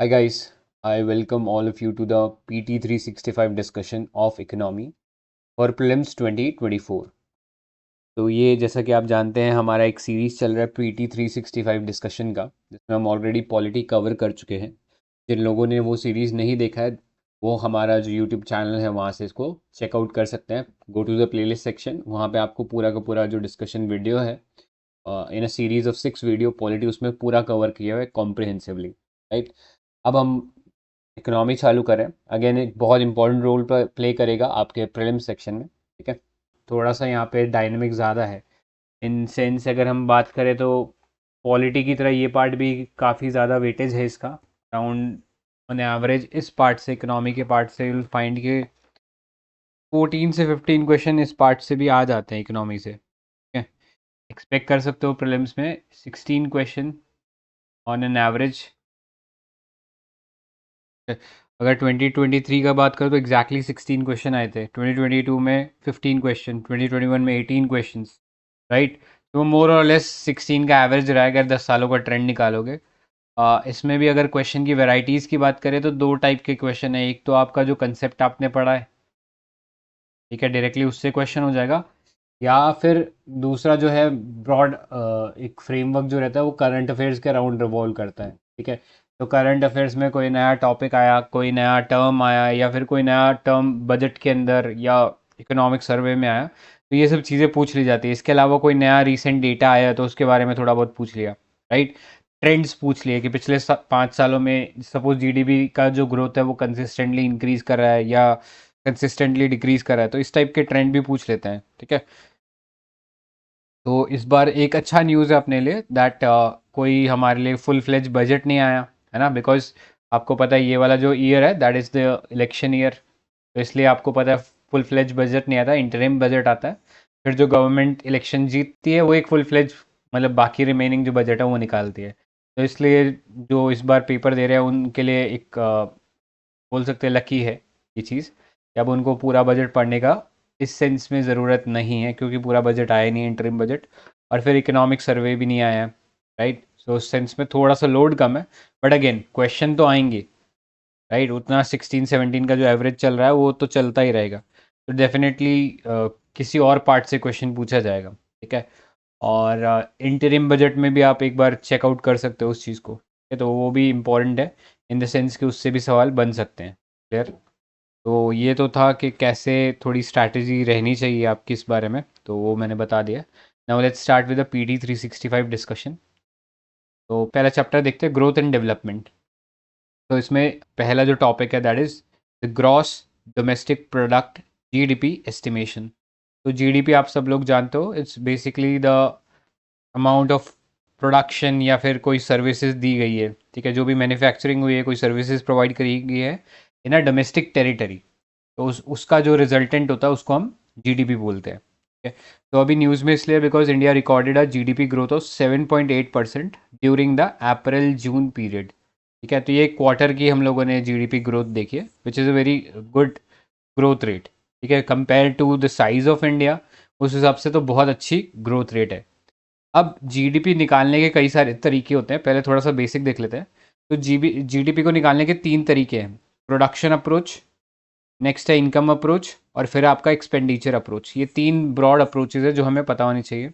Hi guys, I welcome all of you to the PT 365 discussion of economy for prelims 2024। तो ये जैसा कि आप जानते हैं हमारा एक सीरीज चल रहा है PT 365 डिस्कशन का, जिसमें हम ऑलरेडी पॉलिटी कवर कर चुके हैं। जिन लोगों ने वो सीरीज़ नहीं देखा है वो हमारा जो यूट्यूब चैनल है वहाँ से इसको चेकआउट कर सकते हैं। Go to the playlist section, वहाँ पे आपको पूरा का पूरा जो डिस्कशन वीडियो है in a series of 6 video polity उसमें पूरा कवर किया हुआ है कॉम्प्रिहेंसिवली। राइट, अब हम इकोनॉमी चालू करें। अगेन एक बहुत इंपॉर्टेंट रोल प्ले करेगा आपके प्रीलिम्स सेक्शन में। ठीक है, थोड़ा सा यहाँ पे डायनेमिक ज़्यादा है इन सेंस। अगर हम बात करें तो पॉलिटी की तरह ये पार्ट भी काफ़ी ज़्यादा वेटेज है इसका। अराउंड ऑन एवरेज इस पार्ट से, इकोनॉमी के पार्ट से विल फाइंड के 14 से 15 क्वेश्चन इस पार्ट से भी आ जाते हैं इकोनॉमी से। ठीक है, एक्सपेक्ट कर सकते हो प्रीलिम्स में 16 क्वेश्चन ऑन एन एवरेज। अगर 2023 का बात करो तो एग्जैक्टली 16 क्वेश्चन आए थे, 2022 में 15 क्वेश्चन, 2021 में 18 क्वेश्चन। राइट, तो मोर और लेस 16 का एवरेज रहा है अगर 10 सालों का ट्रेंड निकालोगे। इसमें भी अगर क्वेश्चन की वैरायटीज़ की बात करें तो दो टाइप के क्वेश्चन है। एक तो आपका जो कंसेप्ट आपने पढ़ा है, ठीक है, डायरेक्टली उससे क्वेश्चन हो जाएगा, या फिर दूसरा जो है ब्रॉड एक फ्रेमवर्क जो रहता है वो करंट अफेयर्स के अराउंड रिवॉल्व करता है। ठीक है, तो करंट अफेयर्स में कोई नया टॉपिक आया, कोई नया टर्म आया, या फिर कोई नया टर्म बजट के अंदर या इकोनॉमिक सर्वे में आया, तो ये सब चीज़ें पूछ ली जाती है। इसके अलावा कोई नया रिसेंट डेटा आया तो उसके बारे में थोड़ा बहुत पूछ लिया। राइट, ट्रेंड्स पूछ लिए कि पिछले 5 सालों में सपोज जीडीपी का जो ग्रोथ है वो कंसिस्टेंटली इंक्रीज कर रहा है या कंसिस्टेंटली डिक्रीज कर रहा है, तो इस टाइप के ट्रेंड भी पूछ लेते हैं। ठीक है, तो इस बार एक अच्छा न्यूज़ है अपने लिए दैट कोई हमारे लिए फुल फ्लेज बजट नहीं आया है ना, बिकॉज आपको पता है ये वाला जो ईयर है that is the election year. तो इसलिए आपको पता है फुल फ्लेज बजट नहीं आता, इंटरिम बजट आता है। फिर जो गवर्नमेंट इलेक्शन जीतती है वो एक फुल फ्लेज, मतलब बाकी रिमेनिंग जो बजट है वो निकालती है। तो इसलिए जो इस बार पेपर दे रहे हैं उनके लिए एक बोल सकते हैं लकी है ये चीज़ कि अब उनको पूरा बजट पढ़ने का इस सेंस में ज़रूरत नहीं है, क्योंकि पूरा बजट आया नहीं, इंटरिम बजट। और फिर इकोनॉमिक सर्वे भी नहीं आया है। राइट, सो उस सेंस में थोड़ा सा लोड कम है, बट अगेन क्वेश्चन तो आएंगे। राइट, उतना 16-17 का जो एवरेज चल रहा है वो तो चलता ही रहेगा। तो डेफिनेटली किसी और पार्ट से क्वेश्चन पूछा जाएगा। ठीक है, और इंटरिम बजट में भी आप एक बार चेकआउट कर सकते हो उस चीज़ को। ठीक है, तो वो भी इम्पोर्टेंट है इन द सेंस कि उससे भी सवाल बन सकते हैं। क्लियर? तो ये तो था कि कैसे थोड़ी स्ट्रैटेजी रहनी चाहिए आपकी इस बारे में, तो वो मैंने बता दिया। Now let's start with the PT 365 discussion. तो पहला चैप्टर देखते हैं, ग्रोथ एंड डेवलपमेंट। तो इसमें पहला जो टॉपिक है that is the gross domestic product, GDP estimation. तो जीडीपी आप सब लोग जानते हो, it's basically the amount of production या फिर कोई सर्विसेज दी गई है। ठीक है, जो भी मैन्युफैक्चरिंग हुई है, कोई सर्विसेज प्रोवाइड करी गई है इन अ डोमेस्टिक टेरिटरी, तो उसका जो रिजल्टेंट होता है उसको हम जीडीपी बोलते हैं। ठीक है, तो अभी न्यूज़ में इसलिए because India recorded a GDP growth of 7.8% during the April June period. ठीक है, तो ये क्वार्टर की हम लोगों ने जीडीपी ग्रोथ देखी है, which is a very good growth rate. ठीक है, compare to the size of India उस हिसाब से तो बहुत अच्छी ग्रोथ रेट है। अब जीडीपी निकालने के कई सारे तरीके होते हैं, पहले थोड़ा सा बेसिक देख लेते हैं। तो जीडीपी को निकालने के 3 तरीके हैं, प्रोडक्शन अप्रोच, नेक्स्ट है इनकम अप्रोच, और फिर आपका एक्सपेंडिचर अप्रोच। ये 3 ब्रॉड अप्रोचेज है जो हमें पता होनी चाहिए।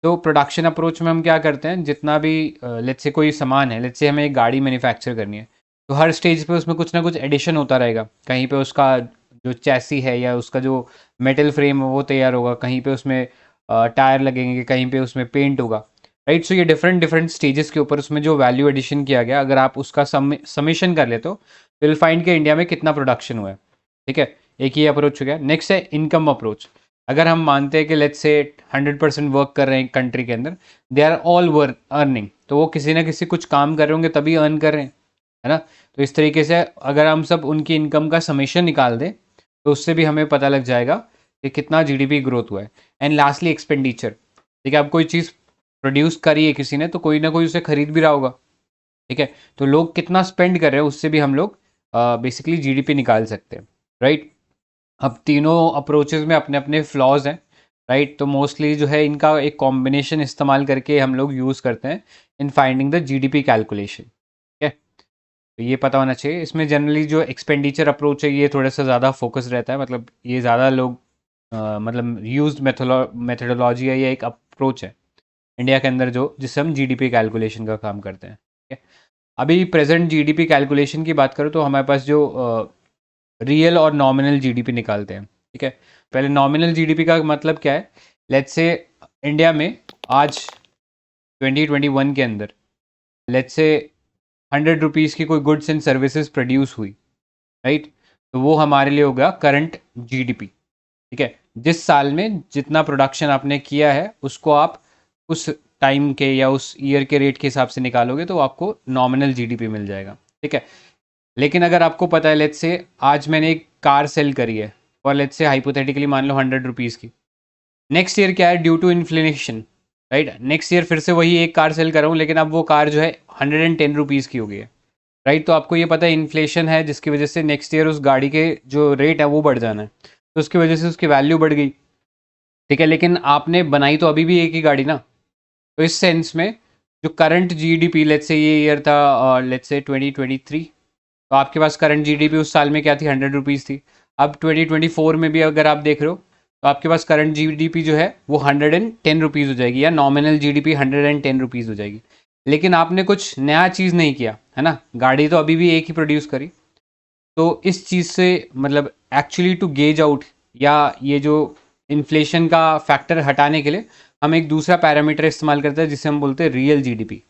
तो प्रोडक्शन अप्रोच में हम क्या करते हैं, जितना भी लेट्स से कोई सामान है, लेट्स से हमें एक गाड़ी मैन्युफैक्चर करनी है, तो हर स्टेज पे उसमें कुछ ना कुछ एडिशन होता रहेगा। कहीं पे उसका जो चैसी है या उसका जो मेटल फ्रेम है वो तैयार होगा, कहीं पे उसमें टायर लगेंगे, कहीं पे उसमें पेंट होगा। राइट, सो ये डिफरेंट डिफरेंट स्टेजेस के ऊपर उसमें जो वैल्यू एडिशन किया गया, अगर आप उसका समेशन कर ले तो विल फाइंड के इंडिया में कितना प्रोडक्शन हुआ है। ठीक है, एक ही अप्रोच हो गया। नेक्स्ट है इनकम अप्रोच। अगर हम मानते हैं कि लेट्स से 100% वर्क कर रहे हैं कंट्री के अंदर, they are all work earning, तो वो किसी ना किसी कुछ काम कर रहे होंगे तभी अर्न कर रहे हैं, है ना। तो इस तरीके से अगर हम सब उनकी इनकम का समेशन निकाल दें तो उससे भी हमें पता लग जाएगा कि कितना जीडीपी ग्रोथ हुआ है। And lastly expenditure. ठीक है, अब कोई चीज़ प्रोड्यूस करी है किसी ने तो कोई ना कोई उसे खरीद भी रहा होगा। ठीक है, तो लोग कितना स्पेंड कर रहे हैं उससे भी हम लोग बेसिकली जीडीपी निकाल सकते हैं। राइट, अब तीनों अप्रोचेज में अपने अपने फ्लॉज हैं। राइट, तो मोस्टली जो है इनका एक कॉम्बिनेशन इस्तेमाल करके हम लोग यूज़ करते हैं in finding the GDP calculation. ठीक है, तो ये पता होना चाहिए। इसमें जनरली जो एक्सपेंडिचर अप्रोच है ये थोड़ा सा ज़्यादा फोकस रहता है, मतलब ये ज़्यादा लोग मतलब यूज्ड मेथोडोलॉजी है, ये एक अप्रोच है इंडिया के अंदर जो जिससे हम जीडीपी कैलकुलेशन का काम करते हैं। ठीक है, अभी प्रेजेंट जीडीपी कैलकुलेशन की बात करूँ तो हमारे पास जो रियल और नॉमिनल जीडीपी निकालते हैं। ठीक है, पहले नॉमिनल जीडीपी का मतलब क्या है। लेट्स से इंडिया में आज 2021 के अंदर लेट्स से 100 रुपीज़ की कोई गुड्स एंड सर्विसेज प्रोड्यूस हुई, राइट। तो वो हमारे लिए होगा करंट जीडीपी। ठीक है, जिस साल में जितना प्रोडक्शन आपने किया है उसको आप उस टाइम के या उस ईयर के रेट के हिसाब से निकालोगे तो आपको नॉमिनल जीडीपी मिल जाएगा। ठीक है, लेकिन अगर आपको पता है लेट्स से आज मैंने एक कार सेल करी है और लेट्स से हाइपोथेटिकली मान लो 100 रुपीज़ की, नेक्स्ट ईयर क्या है due to inflation, right, next year फिर से वही एक कार सेल कर रहा हूँ लेकिन अब वो कार जो है 110 रुपीज़ की हो गई है, राइट। तो आपको ये पता है इन्फ्लेशन है जिसकी वजह से नेक्स्ट ईयर उस गाड़ी के जो रेट है वो बढ़ जाना है, तो उसकी वजह से उसकी वैल्यू बढ़ गई। ठीक है, लेकिन आपने बनाई तो अभी भी एक ही गाड़ी ना। तो इस सेंस में जो करंट जीडीपी लेट्स से ये ईयर था लेट्स से 2023, तो आपके पास करंट जीडीपी उस साल में क्या थी, 100 रुपीज़ थी। अब 2024 में भी अगर आप देख रहे हो तो आपके पास करंट जीडीपी जो है वो 110 रुपीज़ हो जाएगी, या नॉमिनल जीडीपी 110 रुपीज़ हो जाएगी। लेकिन आपने कुछ नया चीज़ नहीं किया है ना, गाड़ी तो अभी भी एक ही प्रोड्यूस करी। तो इस चीज़ से मतलब एक्चुअली टू गेज आउट या ये जो इन्फ्लेशन का फैक्टर हटाने के लिए हम एक दूसरा पैरामीटर इस्तेमाल करते हैं जिसे हम बोलते हैं रियल जीडीपी।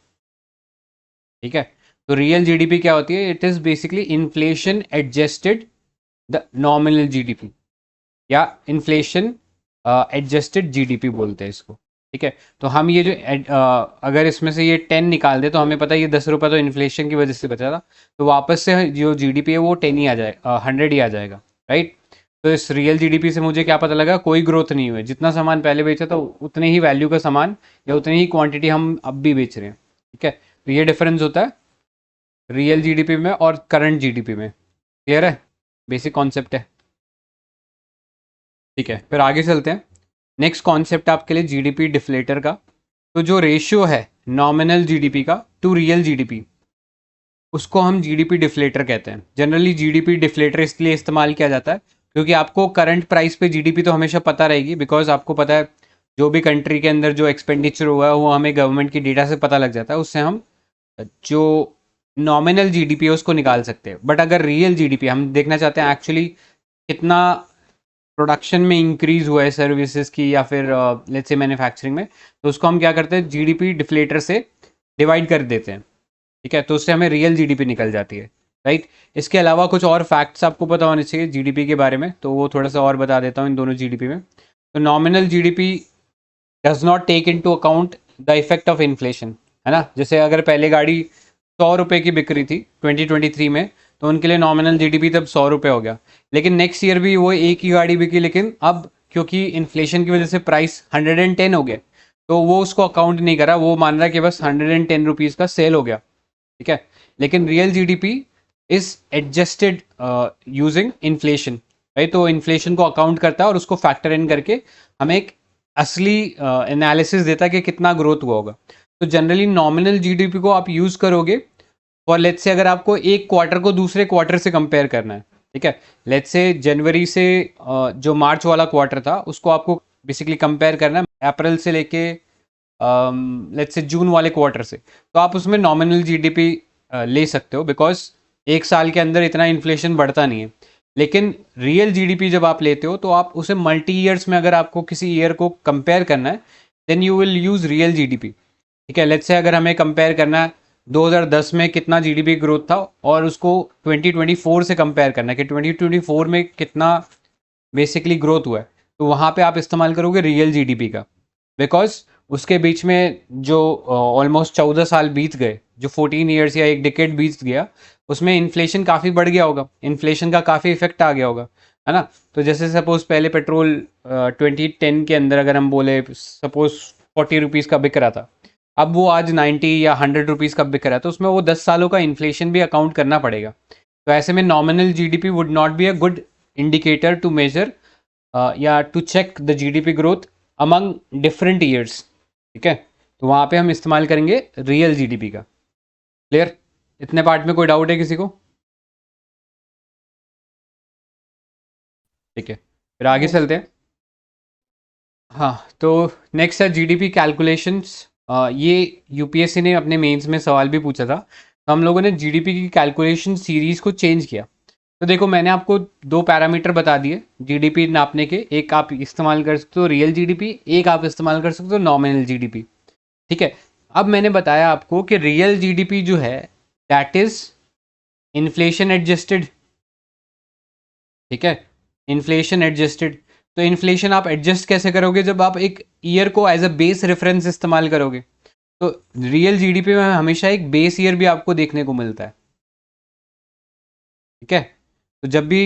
ठीक है, तो रियल जीडीपी क्या होती है, it is basically inflation adjusted the nominal GDP, या इन्फ्लेशन एडजस्टेड जीडीपी बोलते हैं इसको। ठीक है, तो हम ये जो अगर इसमें से ये 10 निकाल दे तो हमें पता है ये 10 रुपये तो इन्फ्लेशन की वजह से बचा था, तो वापस से जो जीडीपी है वो 10 ही आ जाएगा, 100 ही आ जाएगा, राइट। तो इस रियल जीडीपी से मुझे क्या पता लगा, कोई ग्रोथ नहीं हुई, जितना सामान पहले बेचा था उतने ही वैल्यू का सामान या उतनी ही क्वांटिटी हम अब भी बेच रहे हैं। ठीक है, तो ये डिफरेंस होता है रियल जीडीपी में और करंट जीडीपी में। क्लियर है, बेसिक कॉन्सेप्ट है। ठीक है, फिर आगे चलते हैं। नेक्स्ट कॉन्सेप्ट आपके लिए जीडीपी डिफ्लेटर का। तो जो रेशियो है नॉमिनल जीडीपी का टू रियल जीडीपी, उसको हम जीडीपी डिफ्लेटर कहते हैं। जनरली जीडीपी डिफ्लेटर इसलिए इस्तेमाल किया जाता है क्योंकि आपको करंट प्राइस पे जीडीपी तो हमेशा पता रहेगी, बिकॉज आपको पता है जो भी कंट्री के अंदर जो एक्सपेंडिचर हुआ है वो हमें गवर्नमेंट की डेटा से पता लग जाता है, उससे हम जो नॉमिनल जीडीपी है उसको निकाल सकते हैं। बट अगर रियल जीडीपी हम देखना चाहते हैं एक्चुअली कितना प्रोडक्शन में इंक्रीज हुआ है सर्विसेज की या फिर लेट्स से मैन्युफैक्चरिंग में, तो उसको हम क्या करते हैं जीडीपी डिफ्लेटर से डिवाइड कर देते हैं। ठीक है, तो उससे हमें रियल जीडीपी निकल जाती है, राइट। इसके अलावा कुछ और फैक्ट्स आपको पता होने चाहिए जीडीपी के बारे में, तो वो थोड़ा सा और बता देता हूँ इन दोनों जीडीपी में। तो nominal GDP does not take into account the effect of inflation, है ना। जैसे अगर पहले गाड़ी 100 रुपये की बिक रही थी 2023 में, तो उनके लिए नॉमिनल जीडीपी तब 100 रुपये हो गया। लेकिन नेक्स्ट ईयर भी वो एक ही गाड़ी बिकी, लेकिन अब क्योंकि इन्फ्लेशन की वजह से प्राइस 110 हो गया, तो वो उसको अकाउंट नहीं करा, वो मान रहा है कि बस 110 रुपीज़ का सेल हो गया। ठीक है, लेकिन real GDP is adjusted using inflation, right. तो इन्फ्लेशन को अकाउंट करता है और उसको फैक्टर इन करके हमें एक असली एनालिसिस देता है कि कितना ग्रोथ हुआ होगा। तो जनरली नॉमिनल जीडीपी को आप यूज़ करोगे और लेट्स से अगर आपको एक क्वार्टर को दूसरे क्वार्टर से कंपेयर करना है। ठीक है, लेट्स से जनवरी से जो मार्च वाला क्वार्टर था उसको आपको बेसिकली कंपेयर करना है अप्रैल से लेके लेट्स से जून वाले क्वार्टर से, तो आप उसमें नॉमिनल जीडीपी ले सकते हो, बिकॉज एक साल के अंदर इतना इन्फ्लेशन बढ़ता नहीं है। लेकिन रियल जीडीपी जब आप लेते हो तो आप उसे मल्टी ईयर्स में, अगर आपको किसी ईयर को कंपेयर करना है then you will use real GDP. ठीक है, लेट्स से अगर हमें कंपेयर करना है 2010 में कितना जीडीपी ग्रोथ था और उसको 2024 से कंपेयर करना है कि 2024 में कितना बेसिकली ग्रोथ हुआ है, तो वहाँ पे आप इस्तेमाल करोगे रियल जीडीपी का, बिकॉज उसके बीच में जो ऑलमोस्ट 14 साल बीत गए, जो 14 ईयर्स या एक डिकेड बीत गया, उसमें इन्फ्लेशन काफ़ी बढ़ गया होगा, इन्फ्लेशन का काफ़ी इफेक्ट आ गया होगा, है ना। तो जैसे सपोज पहले पेट्रोल 2010 के अंदर अगर हम बोले सपोज 40 रुपीज़ का बिक रहा था, अब वो आज 90 या 100 रुपीज़ का बिक रहा है, तो उसमें वो 10 सालों का इन्फ्लेशन भी अकाउंट करना पड़ेगा। तो ऐसे में nominal GDP would not be a good indicator to measure या to check the GDP growth among different years. ठीक है, तो वहाँ पे हम इस्तेमाल करेंगे रियल जीडीपी का। क्लियर। इतने पार्ट में कोई डाउट है किसी को? ठीक है, फिर आगे चलते हैं। हाँ, तो नेक्स्ट है जीडीपी कैलकुलेशंस। ये यूपीएससी ने अपने मेंस में सवाल भी पूछा था, तो हम लोगों ने जीडीपी की कैलकुलेशन सीरीज को चेंज किया। तो देखो, मैंने आपको दो पैरामीटर बता दिए जीडीपी नापने के, एक आप इस्तेमाल कर सकते हो रियल जीडीपी, एक आप इस्तेमाल कर सकते हो नॉमिनल जीडीपी। ठीक है, अब मैंने बताया आपको कि रियल जीडीपी जो है दैट इज इन्फ्लेशन एडजस्टेड। ठीक है, इन्फ्लेशन एडजस्टेड। तो इन्फ्लेशन आप एडजस्ट कैसे करोगे? जब आप एक ईयर को एज अ बेस रेफरेंस इस्तेमाल करोगे। तो रियल जीडीपी में हमेशा एक बेस ईयर भी आपको देखने को मिलता है। ठीक है, तो जब भी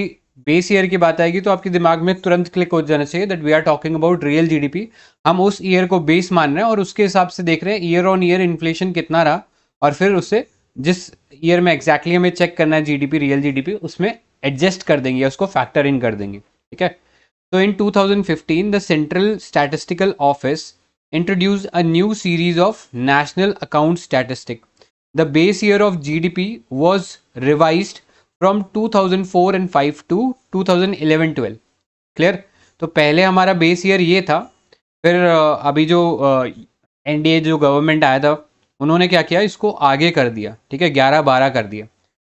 बेस ईयर की बात आएगी तो आपके दिमाग में तुरंत क्लिक हो जाना चाहिए that we are talking about real GDP. हम उस ईयर को बेस मान रहे हैं और उसके हिसाब से देख रहे हैं ईयर ऑन ईयर इन्फ्लेशन कितना रहा, और फिर उससे जिस ईयर में एग्जैक्टली हमें चेक करना है जीडीपी, रियल जीडीपी, उसमें एडजस्ट कर देंगे, उसको फैक्टर इन कर देंगे। ठीक है, so in 2015, the Central Statistical Office introduced a new series of national account statistic. The base year of GDP was revised from 2004 and 5 to 2011-12. Clear? तो पहले हमारा बेस ईयर ये था, फिर अभी जो एनडीए जो गवर्नमेंट आया था उन्होंने क्या किया, इसको आगे कर दिया। ठीक है, 11-12 कर दिया।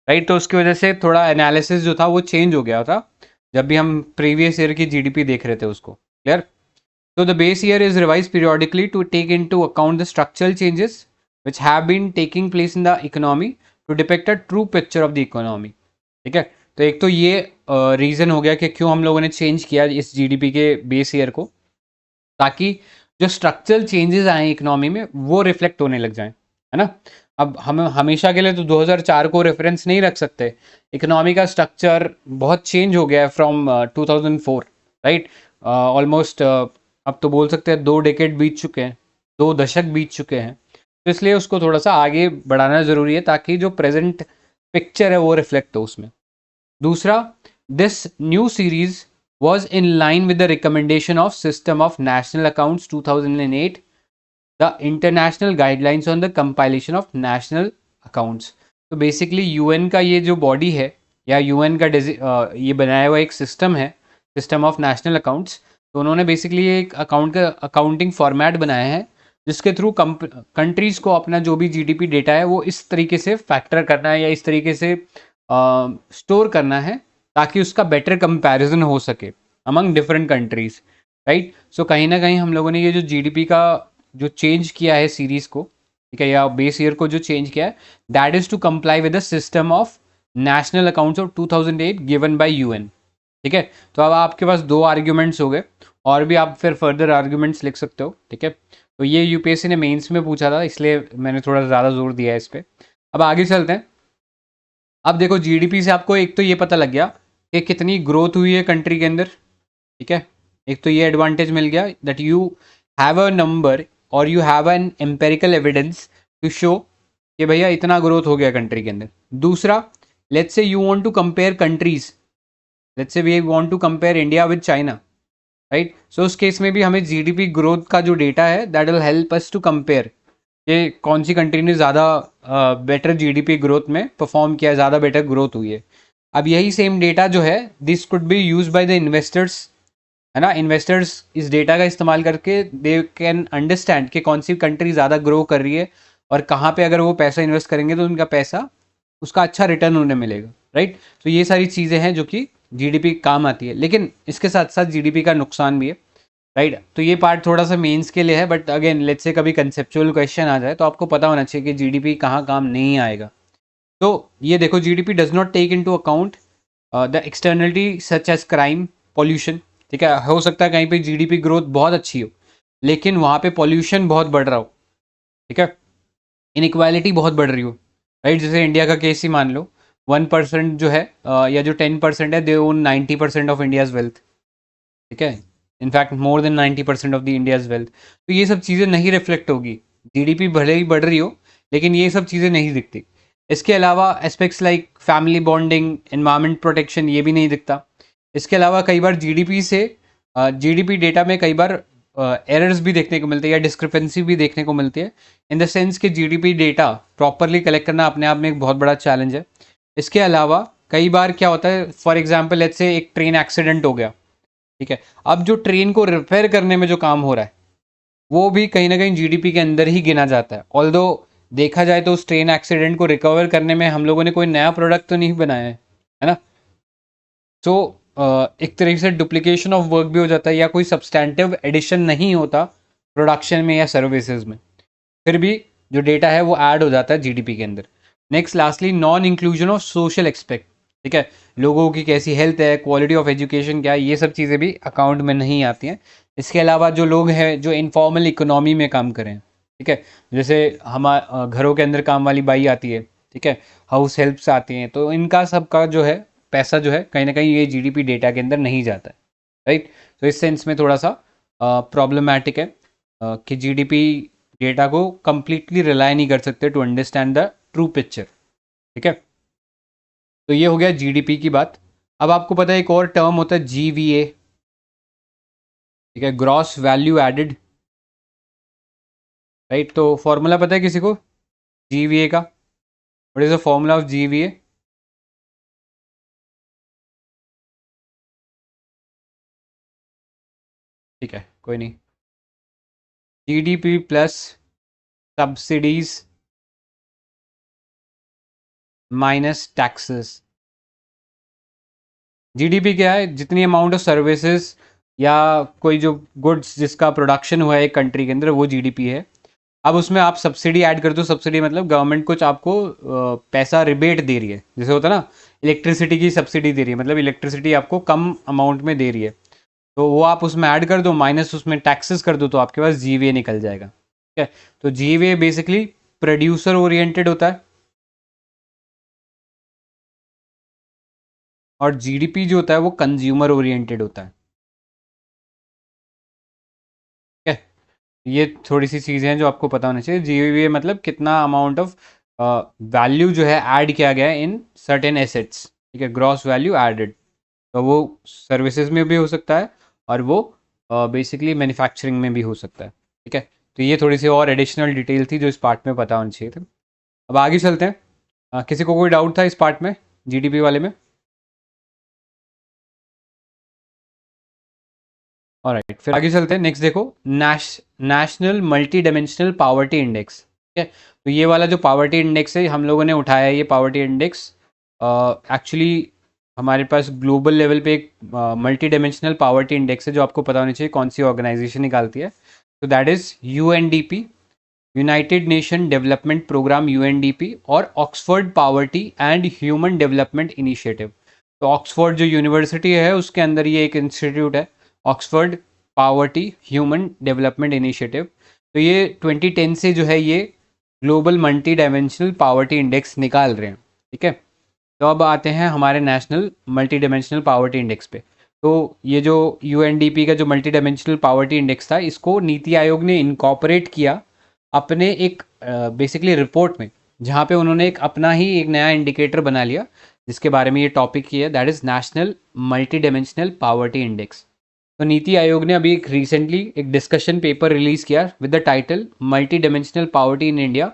राइट, तो उसकी वजह से थोड़ा एनालिसिस जो था वो चेंज हो गया था जब भी हम प्रीवियस ईयर की जीडीपी देख रहे थे उसको। क्लियर? तो the base year is revise periodically to take into account the structural changes which have been taking place in the economy to depict a true picture of the economy. ठीक है, तो एक तो ये reason हो गया कि क्यों हम लोगों ने चेंज किया इस जीडीपी के बेस ईयर को, ताकि जो स्ट्रक्चरल चेंजेस आए इकोनॉमी में वो रिफ्लेक्ट होने लग जाएं, है ना। अब हम हमेशा के लिए तो 2004 को रेफरेंस नहीं रख सकते, इकोनॉमी का स्ट्रक्चर बहुत चेंज हो गया है फ्रॉम 2004। राइट, ऑलमोस्ट अब तो बोल सकते हैं 2 डेकेड बीत चुके हैं, 2 दशक बीत चुके हैं। तो इसलिए उसको थोड़ा सा आगे बढ़ाना ज़रूरी है ताकि जो प्रेजेंट पिक्चर है वो रिफ्लेक्ट हो उसमें। दूसरा, this new series was in line with the recommendation of System of National Accounts 2008, the international guidelines on the compilation of national accounts। तो बेसिकली यूएन का ये जो बॉडी है या यूएन का ये बनाया हुआ एक सिस्टम है, सिस्टम ऑफ नेशनल अकाउंट्स। तो उन्होंने बेसिकली एक अकाउंट का अकाउंटिंग फॉर्मेट बनाया है जिसके थ्रू कंट्रीज़ को अपना जो भी जीडीपी डेटा है वो इस तरीके से फैक्टर करना है या इस तरीके से स्टोर करना है ताकि उसका बेटर कंपैरिजन हो सके अमंग डिफरेंट कंट्रीज। राइट, सो कहीं ना कहीं हम लोगों ने ये जो जीडीपी का जो चेंज किया है सीरीज को, ठीक है, या बेस ईयर को जो चेंज किया है, that is to comply with the system of national accounts of 2008 given by UN. ठीक है, तो अब आपके पास दो आर्ग्यूमेंट्स हो गए, और भी आप फिर फर्दर आर्ग्यूमेंट्स लिख सकते हो। ठीक है, तो ये यूपीएससी ने मेंस में पूछा था इसलिए मैंने थोड़ा ज़्यादा जोर दिया है इस पर। अब आगे चलते हैं। अब देखो, जीडीपी से आपको एक तो ये पता लग गया कि कितनी ग्रोथ हुई है कंट्री के अंदर। ठीक है, एक तो ये एडवांटेज मिल गया that you have a number और you have an empirical evidence to show कि भैया इतना ग्रोथ हो गया कंट्री के अंदर। दूसरा, let's say you want to compare countries, let's say we want to compare India with China. Right, so उस केस में भी हमें जीडीपी ग्रोथ का जो डेटा है that will help us to compare कि कौन सी कंट्री ने ज़्यादा बेटर जीडीपी ग्रोथ में परफॉर्म किया, ज़्यादा बेटर ग्रोथ हुई है। अब यही सेम डेटा जो है this could be use by the investors, है ना। इन्वेस्टर्स इस डेटा का इस्तेमाल करके दे कैन अंडरस्टैंड कि कौन सी कंट्री ज़्यादा ग्रो कर रही है और कहाँ पे अगर वो पैसा इन्वेस्ट करेंगे तो उनका पैसा, उसका अच्छा रिटर्न उन्हें मिलेगा। राइट, तो ये सारी चीज़ें हैं जो कि जीडीपी काम आती है, लेकिन इसके साथ साथ जीडीपी का नुकसान भी है। राइट, तो ये पार्ट थोड़ा सा मेंस के लिए है, बट अगेन लेट्स से कभी कंसेप्चुअल क्वेश्चन आ जाए तो आपको पता होना चाहिए कि जीडीपी कहाँ काम नहीं आएगा। तो ये देखो, GDP does not take into account the externality such as crime, pollution. ठीक है, हो सकता है कहीं पे जीडीपी ग्रोथ बहुत अच्छी हो लेकिन वहाँ पे पॉल्यूशन बहुत बढ़ रहा हो। ठीक है, इनइक्वालिटी बहुत बढ़ रही हो। राइट, जैसे इंडिया का केस ही मान लो, 1% जो है या जो 10% है, दे ओन 90% ऑफ इंडियाज़ वेल्थ। ठीक है, in fact more than 90% of the India's wealth. तो ये सब चीज़ें नहीं रिफ्लेक्ट होगी, जीडीपी भले ही बढ़ रही हो लेकिन ये सब चीज़ें नहीं दिखती। इसके अलावा aspects like family bonding, environment protection, ये भी नहीं दिखता। इसके अलावा कई बार जीडीपी से जीडीपी डेटा में कई बार एरर्स भी देखने को मिलते हैं या डिस्क्रिपेंसी भी देखने को मिलती है, इन द सेंस कि जीडीपी डेटा प्रॉपरली कलेक्ट करना अपने आप में एक बहुत बड़ा चैलेंज है। इसके अलावा कई बार क्या होता है, फॉर एग्जाम्पल लेट्स से एक ट्रेन एक्सीडेंट हो गया, ठीक है, अब जो ट्रेन को रिपेयर करने में जो काम हो रहा है वो भी कहीं ना कहीं जीडीपी के अंदर ही गिना जाता है। ऑल्दो देखा जाए तो उस ट्रेन एक्सीडेंट को रिकवर करने में हम लोगों ने कोई नया प्रोडक्ट तो नहीं बनाया है ना। सो एक तरीके से डुप्लीकेशन ऑफ वर्क भी हो जाता है या कोई सब्सटैंटिव एडिशन नहीं होता प्रोडक्शन में या सर्विसेज में, फिर भी जो डेटा है वो ऐड हो जाता है जीडीपी के अंदर। Next lastly non inclusion of social expect, ठीक है, लोगों की कैसी हेल्थ है, क्वालिटी ऑफ एजुकेशन क्या है, ये सब चीज़ें भी अकाउंट में नहीं आती हैं। इसके अलावा जो लोग हैं जो इनफॉर्मल इकोनॉमी में काम करें, ठीक है, जैसे हम घरों के अंदर काम वाली बाई आती है, ठीक है, हाउस हेल्प्स आती हैं, तो इनका सबका जो है पैसा जो है कहीं ना कहीं ये जीडीपी डेटा के अंदर नहीं जाता है, राइट। तो इस सेंस में थोड़ा सा प्रॉब्लमैटिक है कि जीडीपी डेटा को कंप्लीटली रिलाई नहीं कर सकते to understand the true picture, ठीक है। तो ये हो गया जीडीपी की बात। अब आपको पता है एक और टर्म होता है जीवीए, ठीक है, ग्रॉस वैल्यू एडेड, राइट। तो फॉर्मूला पता है किसी को जीवीए का? What is the formula of GVA? ठीक है, कोई नहीं, GDP plus subsidies minus taxes. GDP क्या है? जितनी अमाउंट ऑफ सर्विसेज या कोई जो गुड्स जिसका प्रोडक्शन हुआ है एक कंट्री के अंदर, वो जीडीपी है। अब उसमें आप सब्सिडी ऐड कर दो, सब्सिडी मतलब गवर्नमेंट कुछ आपको पैसा रिबेट दे रही है, जैसे होता है ना इलेक्ट्रिसिटी की सब्सिडी दे रही है, मतलब इलेक्ट्रिसिटी आपको कम अमाउंट में दे रही है, तो वो आप उसमें ऐड कर दो, माइनस उसमें टैक्सेस कर दो, तो आपके पास जीवीए निकल जाएगा, ठीक है। तो जीवीए बेसिकली प्रोड्यूसर ओरिएंटेड होता है और जीडीपी जो होता है वो कंज्यूमर ओरिएंटेड होता है, ठीक है। ये थोड़ी सी चीज़ें हैं जो आपको पता होना चाहिए। जीवीए मतलब कितना अमाउंट ऑफ वैल्यू जो है ऐड किया गया है इन सर्टेन एसेट्स, ठीक है, ग्रॉस वैल्यू एडेड। तो वो सर्विसेज में भी हो सकता है और वो बेसिकली मैन्युफैक्चरिंग में भी हो सकता है, ठीक है। तो ये थोड़ी सी और एडिशनल डिटेल थी जो इस पार्ट में पता होनी चाहिए थे। अब आगे चलते हैं। किसी को कोई डाउट था इस पार्ट में, जीडीपी वाले में? ऑलराइट, फिर आगे चलते हैं। नेक्स्ट देखो, national multi dimensional poverty index, ठीक है। तो ये वाला जो पावर्टी इंडेक्स है हम लोगों ने उठाया है, ये पावर्टी इंडेक्स एक्चुअली हमारे पास ग्लोबल लेवल पे एक मल्टी डायमेंशनल पावर्टी इंडेक्स है जो आपको पता होनी चाहिए कौन सी ऑर्गेनाइजेशन निकालती है। तो that is UNDP, United Nation Development Programme UNDP, और Oxford poverty and human development initiative. तो ऑक्सफोर्ड जो यूनिवर्सिटी है उसके अंदर ये एक इंस्टीट्यूट है, Oxford poverty human development initiative. तो ये 2010 से जो है ये global multi dimensional poverty index निकाल रहे हैं, ठीक है। तो अब आते हैं हमारे national multi dimensional poverty index पे। तो ये जो यूएनडीपी का जो मल्टी डायमेंशनल पावर्टी इंडेक्स था, इसको नीति आयोग ने इनकॉर्पोरेट किया अपने एक बेसिकली रिपोर्ट में, जहाँ पे उन्होंने एक अपना ही एक नया इंडिकेटर बना लिया जिसके बारे में ये टॉपिक की है, that is national multi dimensional poverty index. तो नीति आयोग ने अभी एक रिसेंटली एक डिस्कशन पेपर रिलीज किया with the title multi dimensional poverty in India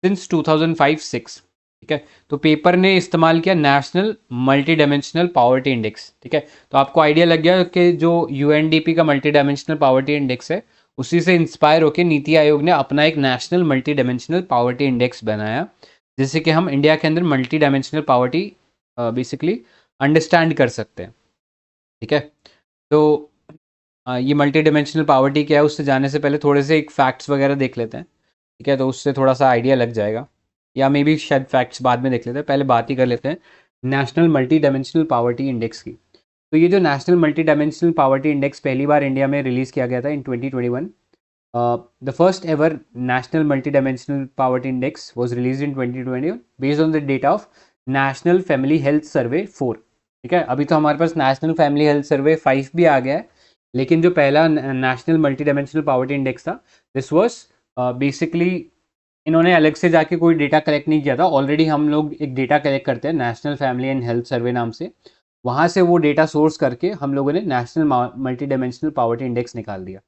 since 2005-6, ठीक है। तो पेपर ने इस्तेमाल किया national multi dimensional poverty index, ठीक है। तो आपको आइडिया लग गया कि जो यूएनडीपी का मल्टी डायमेंशनल पावर्टी इंडेक्स है उसी से इंस्पायर होकर नीति आयोग ने अपना एक national multi dimensional poverty index बनाया, जिससे कि हम इंडिया के अंदर multi dimensional poverty basically understand कर सकते हैं, ठीक है। तो ये मल्टी डिमेंशनल पावर्टी क्या है उससे जाने से पहले थोड़े से एक फैक्ट्स वगैरह देख लेते हैं, ठीक है। तो उससे थोड़ा सा आइडिया लग जाएगा, या मे बी शायद फैक्ट्स बाद में देख लेते हैं, पहले बात ही कर लेते हैं national multi dimensional poverty index की। तो ये जो national multi dimensional poverty index पहली बार इंडिया में रिलीज़ किया गया था इन 2021। The first ever national multi dimensional poverty index was release in 2021 based on the data of national family health survey 4, ठीक है। अभी तो हमारे पास नेशनल फैमिली हेल्थ सर्वे 5 भी आ गया है, लेकिन जो पहला national multi dimensional poverty index था, दिस वाज बेसिकली इन्होंने अलग से जाके कोई डेटा कलेक्ट नहीं किया था, ऑलरेडी हम लोग एक डेटा कलेक्ट करते हैं national family and health survey नाम से, वहाँ से वो डेटा सोर्स करके हम लोगों ने national multi dimensional poverty index निकाल दिया,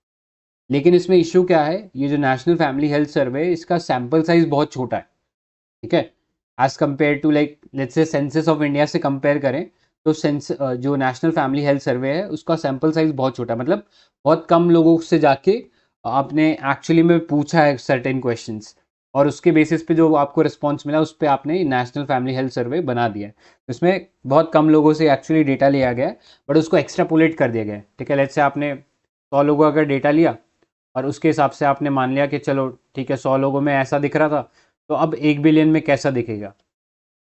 लेकिन इसमें इश्यू क्या है, ये जो नेशनल फैमिली हेल्थ सर्वे है इसका सैम्पल साइज बहुत छोटा है, ठीक है, as compare to like let's say census of India से कंपेयर करें तो जो नेशनल फैमिली हेल्थ सर्वे है उसका सैम्पल साइज बहुत छोटा है, मतलब बहुत कम लोगों से जाके आपने एक्चुअली में पूछा है सर्टेन क्वेश्चंस और उसके बेसिस पे जो आपको रिस्पॉन्स मिला उस पर आपने नेशनल फैमिली हेल्थ सर्वे बना दिया है। इसमें बहुत कम लोगों से एक्चुअली डेटा लिया गया है बट उसको एक्स्ट्रापोलेट कर दिया गया है, ठीक है। लेट्स से आपने 100 लोगों का डेटा लिया और उसके हिसाब से आपने मान लिया कि चलो ठीक है 100 लोगों में ऐसा दिख रहा था तो अब 1 बिलियन में कैसा दिखेगा,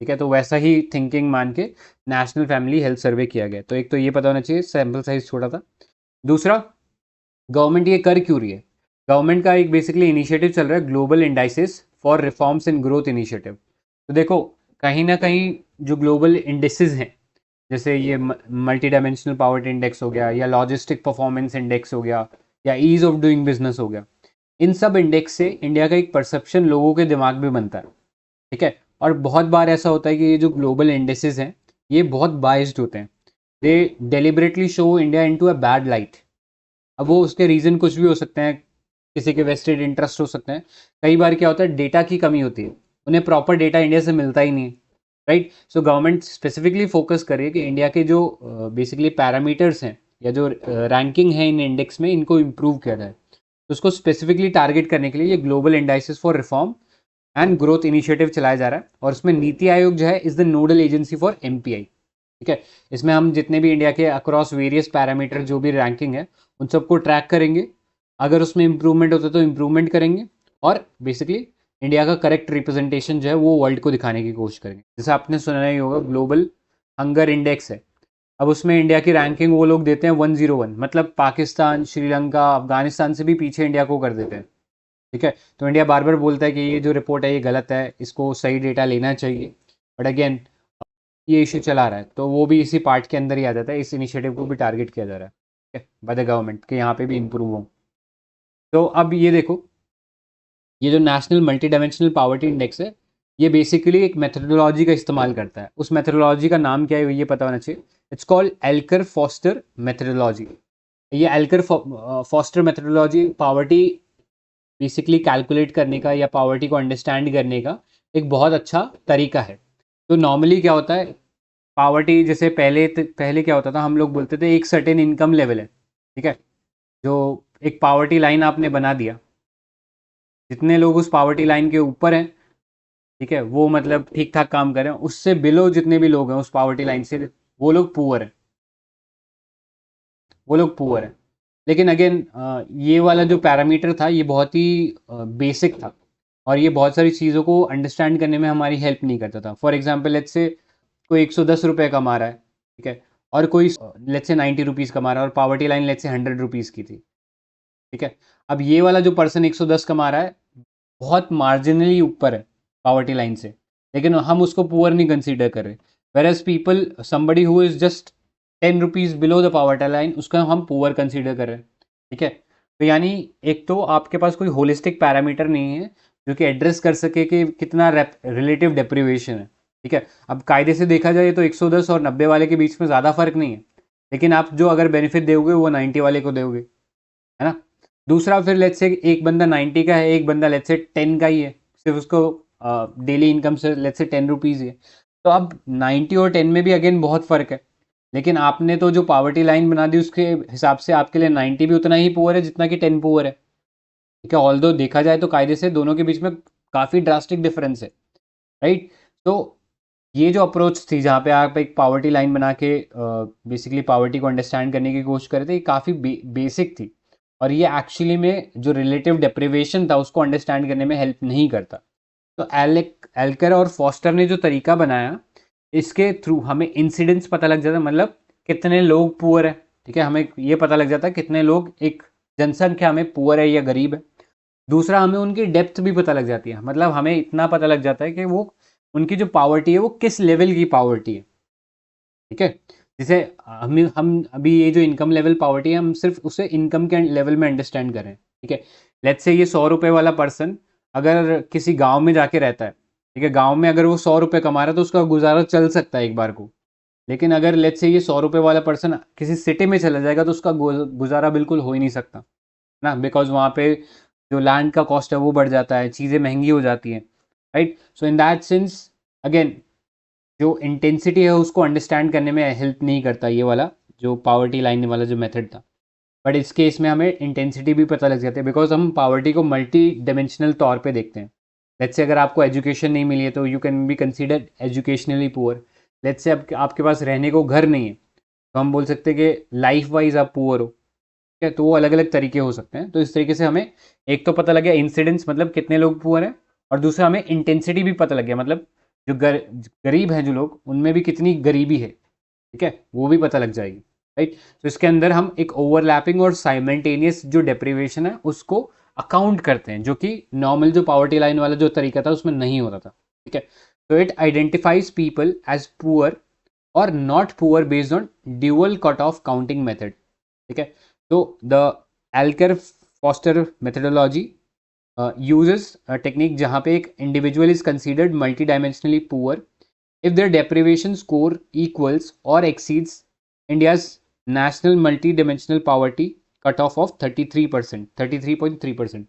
ठीक है। तो वैसा ही थिंकिंग मान के नेशनल फैमिली हेल्थ सर्वे किया गया। तो एक तो ये पता होना चाहिए सैम्पल साइज छोटा था। दूसरा, गवर्नमेंट ये कर क्यों रही है? गवर्नमेंट का एक बेसिकली इनिशिएटिव चल रहा है global indices for reforms in growth initiative. तो देखो कहीं ना कहीं जो ग्लोबल इंडेक्सेस हैं जैसे ये मल्टी डायमेंशनल पावर्टी इंडेक्स हो गया या लॉजिस्टिक परफॉर्मेंस इंडेक्स हो गया या ईज ऑफ डूइंग बिजनेस हो गया, इन सब इंडेक्स से इंडिया का एक परसेप्शन लोगों के दिमाग में बनता है, ठीक है। और बहुत बार ऐसा होता है कि ये जो ग्लोबल इंडेक्सेस हैं ये बहुत बाइस्ड होते हैं, they deliberately show India into a bad light. अब वो उसके रीज़न कुछ भी हो सकते हैं, किसी के वेस्टेड इंटरेस्ट हो सकते हैं, कई बार क्या होता है डेटा की कमी होती है, उन्हें प्रॉपर डेटा इंडिया से मिलता ही नहीं है, right. So government specifically focus करे कि इंडिया के जो बेसिकली पैरामीटर्स हैं या जो रैंकिंग है इन इंडेक्स में इनको इम्प्रूव किया जाए। तो उसको स्पेसिफिकली टारगेट करने के लिए ये global indices for reform and growth initiative चलाया जा रहा है और उसमें नीति आयोग जो है is the nodal agency for MPI, ठीक है। इसमें हम जितने भी इंडिया के अक्रॉस वेरियस पैरामीटर जो भी रैंकिंग है उन सबको ट्रैक करेंगे, अगर उसमें इंप्रूवमेंट होता है तो इंप्रूवमेंट करेंगे और बेसिकली इंडिया का करेक्ट रिप्रेजेंटेशन जो है वो वर्ल्ड को दिखाने की कोशिश करेंगे। जैसे आपने सुना ही होगा ग्लोबल हंगर इंडेक्स है, अब उसमें इंडिया की रैंकिंग वो लोग देते हैं 101, मतलब पाकिस्तान, श्रीलंका, अफगानिस्तान से भी पीछे इंडिया को कर देते हैं, ठीक है। तो इंडिया बार बार बोलता है कि ये जो रिपोर्ट है ये गलत है, इसको सही डेटा लेना चाहिए, बट अगेन ये इशू चला रहा है तो वो भी इसी पार्ट के अंदर ही आ जाता है, इस इनिशिएटिव को भी टारगेट किया जा रहा है, ठीक है, बाय द गवर्नमेंट के यहाँ पे भी इम्प्रूव हो। तो अब ये देखो ये जो national multi dimensional poverty index है ये बेसिकली एक मेथडोलॉजी का इस्तेमाल करता है, उस मेथडोलॉजी का नाम क्या है ये पता होना चाहिए। It's called Alkire Foster methodology. ये Alkire Foster methodology poverty basically calculate करने का या पावर्टी को अंडरस्टैंड करने का एक बहुत अच्छा तरीका है। तो नॉर्मली क्या होता है पावर्टी, जैसे पहले क्या होता था हम लोग बोलते थे एक सर्टेन इनकम लेवल है, ठीक है, जो एक पावर्टी लाइन आपने बना दिया, जितने लोग उस पावर्टी लाइन के ऊपर हैं, ठीक है, वो मतलब ठीक ठाक काम कर रहे हैं, उससे बिलो जितने भी लोग हैं उस पावर्टी लाइन से वो लोग पुअर हैं, वो लोग पुअर हैं। लेकिन अगेन ये वाला जो पैरामीटर था ये बहुत ही बेसिक था और ये बहुत सारी चीज़ों को अंडरस्टैंड करने में हमारी हेल्प नहीं करता था। फॉर एग्जांपल लेट्स से कोई 110 रुपये कमा रहा है, ठीक है, और कोई लेट्स से 90 रुपीज़ कमा रहा है और poverty line let's say 100 rupees की थी, ठीक है। अब ये वाला जो पर्सन 110 कमा रहा है बहुत मार्जिनली ऊपर है पावर्टी लाइन से, लेकिन हम उसको पुअर नहीं कंसीडर कर रहे, whereas people somebody who is just 10 rupees below the poverty line उसका हम पुअर कंसीडर कर रहे हैं, ठीक है। तो यानी एक तो आपके पास कोई होलिस्टिक पैरामीटर नहीं है जो कि एड्रेस कर सके कि कितना रिलेटिव डेप्रीवेशन है, ठीक है। अब कायदे से देखा जाए तो 110 और 90 वाले के बीच में ज़्यादा फर्क नहीं है, लेकिन आप जो अगर बेनिफिट दोगे वो 90 वाले को दोगे, है ना। दूसरा फिर लेट्स से एक बंदा 90 का है, एक बंदा लेट्स से 10 का ही है, सिर्फ उसको डेली इनकम से लेट्स से 10 रुपीज़ है, तो अब 90 और 10 में भी अगेन बहुत फ़र्क है, लेकिन आपने तो जो पावर्टी लाइन बना दी उसके हिसाब से आपके लिए 90 भी उतना ही पुअर है जितना कि 10 पुअर है, ठीक है। ऑल्दो देखा जाए तो कायदे से दोनों के बीच में काफ़ी ड्रास्टिक डिफरेंस है, राइट। तो ये जो अप्रोच थी जहाँ पे आप एक पावर्टी लाइन बना के बेसिकली पावर्टी को अंडरस्टैंड करने की कोशिश कर रहे थे, ये काफ़ी बेसिक थी और ये एक्चुअली में जो रिलेटिव डेप्रिवेशन था उसको अंडरस्टैंड करने में हेल्प नहीं करता। तो एल्कर और फॉस्टर ने जो तरीका बनाया इसके थ्रू हमें इंसिडेंट्स पता लग जाता है, मतलब कितने लोग पुअर है, ठीक है, हमें ये पता लग जाता है कितने लोग एक जनसंख्या में पुअर है या गरीब है। दूसरा हमें उनकी डेप्थ भी पता लग जाती है, मतलब हमें इतना पता लग जाता है कि वो उनकी जो पावर्टी है वो किस लेवल की पावर्टी है, ठीक है। जैसे हम अभी ये जो इनकम लेवल पावर्टी है हम सिर्फ उसे इनकम के लेवल में अंडरस्टैंड करें, ठीक है। लेट्स से ये 100 रुपये वाला पर्सन अगर किसी गांव में जाके रहता है, ठीक है, गांव में अगर वो 100 रुपये कमा रहा है तो उसका गुजारा चल सकता है एक बार को, लेकिन अगर लेट्स से ये 100 रुपये वाला पर्सन किसी सिटी में चला जाएगा तो उसका गुजारा बिल्कुल हो ही नहीं सकता, ना, बिकॉज वहाँ पे जो लैंड का कॉस्ट है वो बढ़ जाता है, चीज़ें महंगी हो जाती हैं, right. So in that sense again जो इंटेंसिटी है उसको अंडरस्टैंड करने में हेल्प नहीं करता ये वाला जो पावर्टी लाइन वाला जो मेथड था। बट इस केस में हमें इंटेंसिटी भी पता लग जाती है, बिकॉज हम पावर्टी को मल्टी डायमेंशनल तौर पे देखते हैं। लेट्स से अगर आपको एजुकेशन नहीं मिली है तो you can be considered educationally poor. Let's say आपके पास रहने को घर नहीं है तो हम बोल सकते हैं कि लाइफ वाइज आप पुअर हो। ठीक है, तो वो अलग अलग तरीके हो सकते हैं। तो इस तरीके से हमें एक तो पता लग गया इंसिडेंस मतलब कितने लोग पुअर हैं, और दूसरा हमें इंटेंसिटी भी पता लग गया मतलब जो गरीब हैं जो लोग उनमें भी कितनी गरीबी है, ठीक है, वो भी पता लग जाएगी, राइट। तो इसके अंदर हम एक ओवरलैपिंग और साइमल्टेनियस जो डेप्रीवेशन है उसको अकाउंट करते हैं, जो कि नॉर्मल जो पावर्टी लाइन वाला जो तरीका था उसमें नहीं होता था, ठीक है। तो it identifies people as poor और not poor based on dual cut off counting method, ठीक है। तो the Alkire Foster methodology uses a technique जहाँ पे एक individual is considered multi dimensionally poor if their deprivation score equals or exceeds India's national multi-dimensional poverty cutoff of 33%, 33.3%।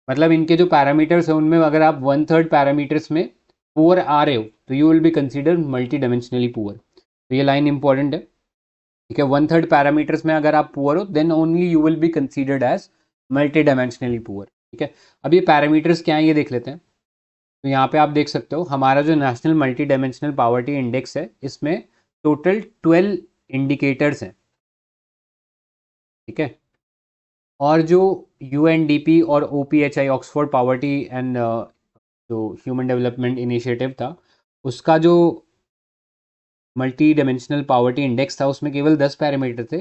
मतलब इनके जो parameters हैं उनमें अगर आप 1/3 पैरामीटर्स में पुअर आ रहे हो तो you will be considered multi dimensionally poor. तो ये लाइन इंपॉर्टेंट है, ठीक है। 1/3 पैरामीटर्स में अगर आप पुअर हो then only you will be considered as multi dimensionally poor, ठीक है। अब ये पैरामीटर्स क्या है ये देख लेते हैं। तो यहाँ पे आप देख सकते हो हमारा जो national multi dimensional poverty index है इसमें टोटल 12 इंडिकेटर्स हैं, ठीक है। और जो यूएनडीपी और ओपीएचआई ऑक्सफोर्ड पावर्टी एंड जो ह्यूमन डेवलपमेंट इनिशिएटिव था उसका जो मल्टी डायमेंशनल पावर्टी इंडेक्स था उसमें केवल 10 पैरामीटर थे,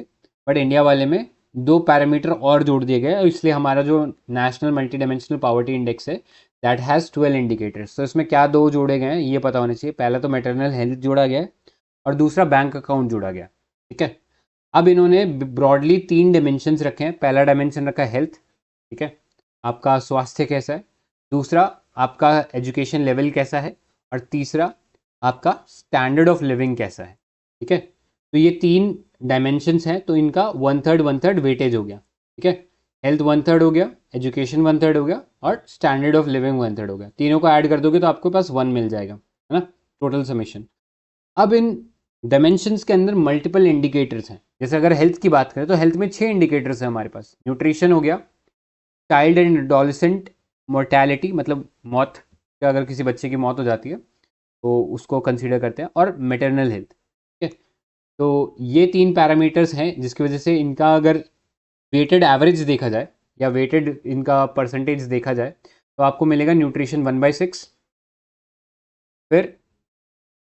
बट इंडिया वाले में 2 पैरामीटर और जोड़ दिए गए, इसलिए हमारा जो national multi dimensional poverty index है दैट हैज़ 12 इंडिकेटर्स। तो इसमें क्या 2 जोड़े गए हैं ये पता होना चाहिए। पहला तो मैटरनल हेल्थ जोड़ा गया है और दूसरा बैंक अकाउंट जोड़ा गया, ठीक है। अब इन्होंने ब्रॉडली 3 डायमेंशंस रखे हैं। पहला डायमेंशन रखा है हेल्थ, ठीक है, आपका स्वास्थ्य कैसा है, दूसरा आपका एजुकेशन लेवल कैसा है, और तीसरा आपका स्टैंडर्ड ऑफ लिविंग कैसा है, ठीक है। तो ये 3 डायमेंशंस हैं, तो इनका 1/3 वेटेज हो गया, ठीक है। हेल्थ 1/3 हो गया, एजुकेशन 1/3 हो गया, और स्टैंडर्ड ऑफ लिविंग 1/3 हो गया। तीनों को ऐड कर दोगे तो आपके पास 1 मिल जाएगा, है ना, टोटल समेशन। अब इन डायमेंशंस के अंदर मल्टीपल इंडिकेटर्स हैं। जैसे अगर हेल्थ की बात करें तो हेल्थ में 6 इंडिकेटर्स हैं हमारे पास। न्यूट्रिशन हो गया, चाइल्ड एंड एडोलेसेंट मोर्टेलिटी मतलब मौत, अगर किसी बच्चे की मौत हो जाती है तो उसको कंसीडर करते हैं, और मैटरनल हेल्थ, ठीक है। तो ये 3 पैरामीटर्स हैं जिसकी वजह से इनका अगर वेटेड एवरेज देखा जाए या वेटेड इनका परसेंटेज देखा जाए तो आपको मिलेगा न्यूट्रिशन 1/6, फिर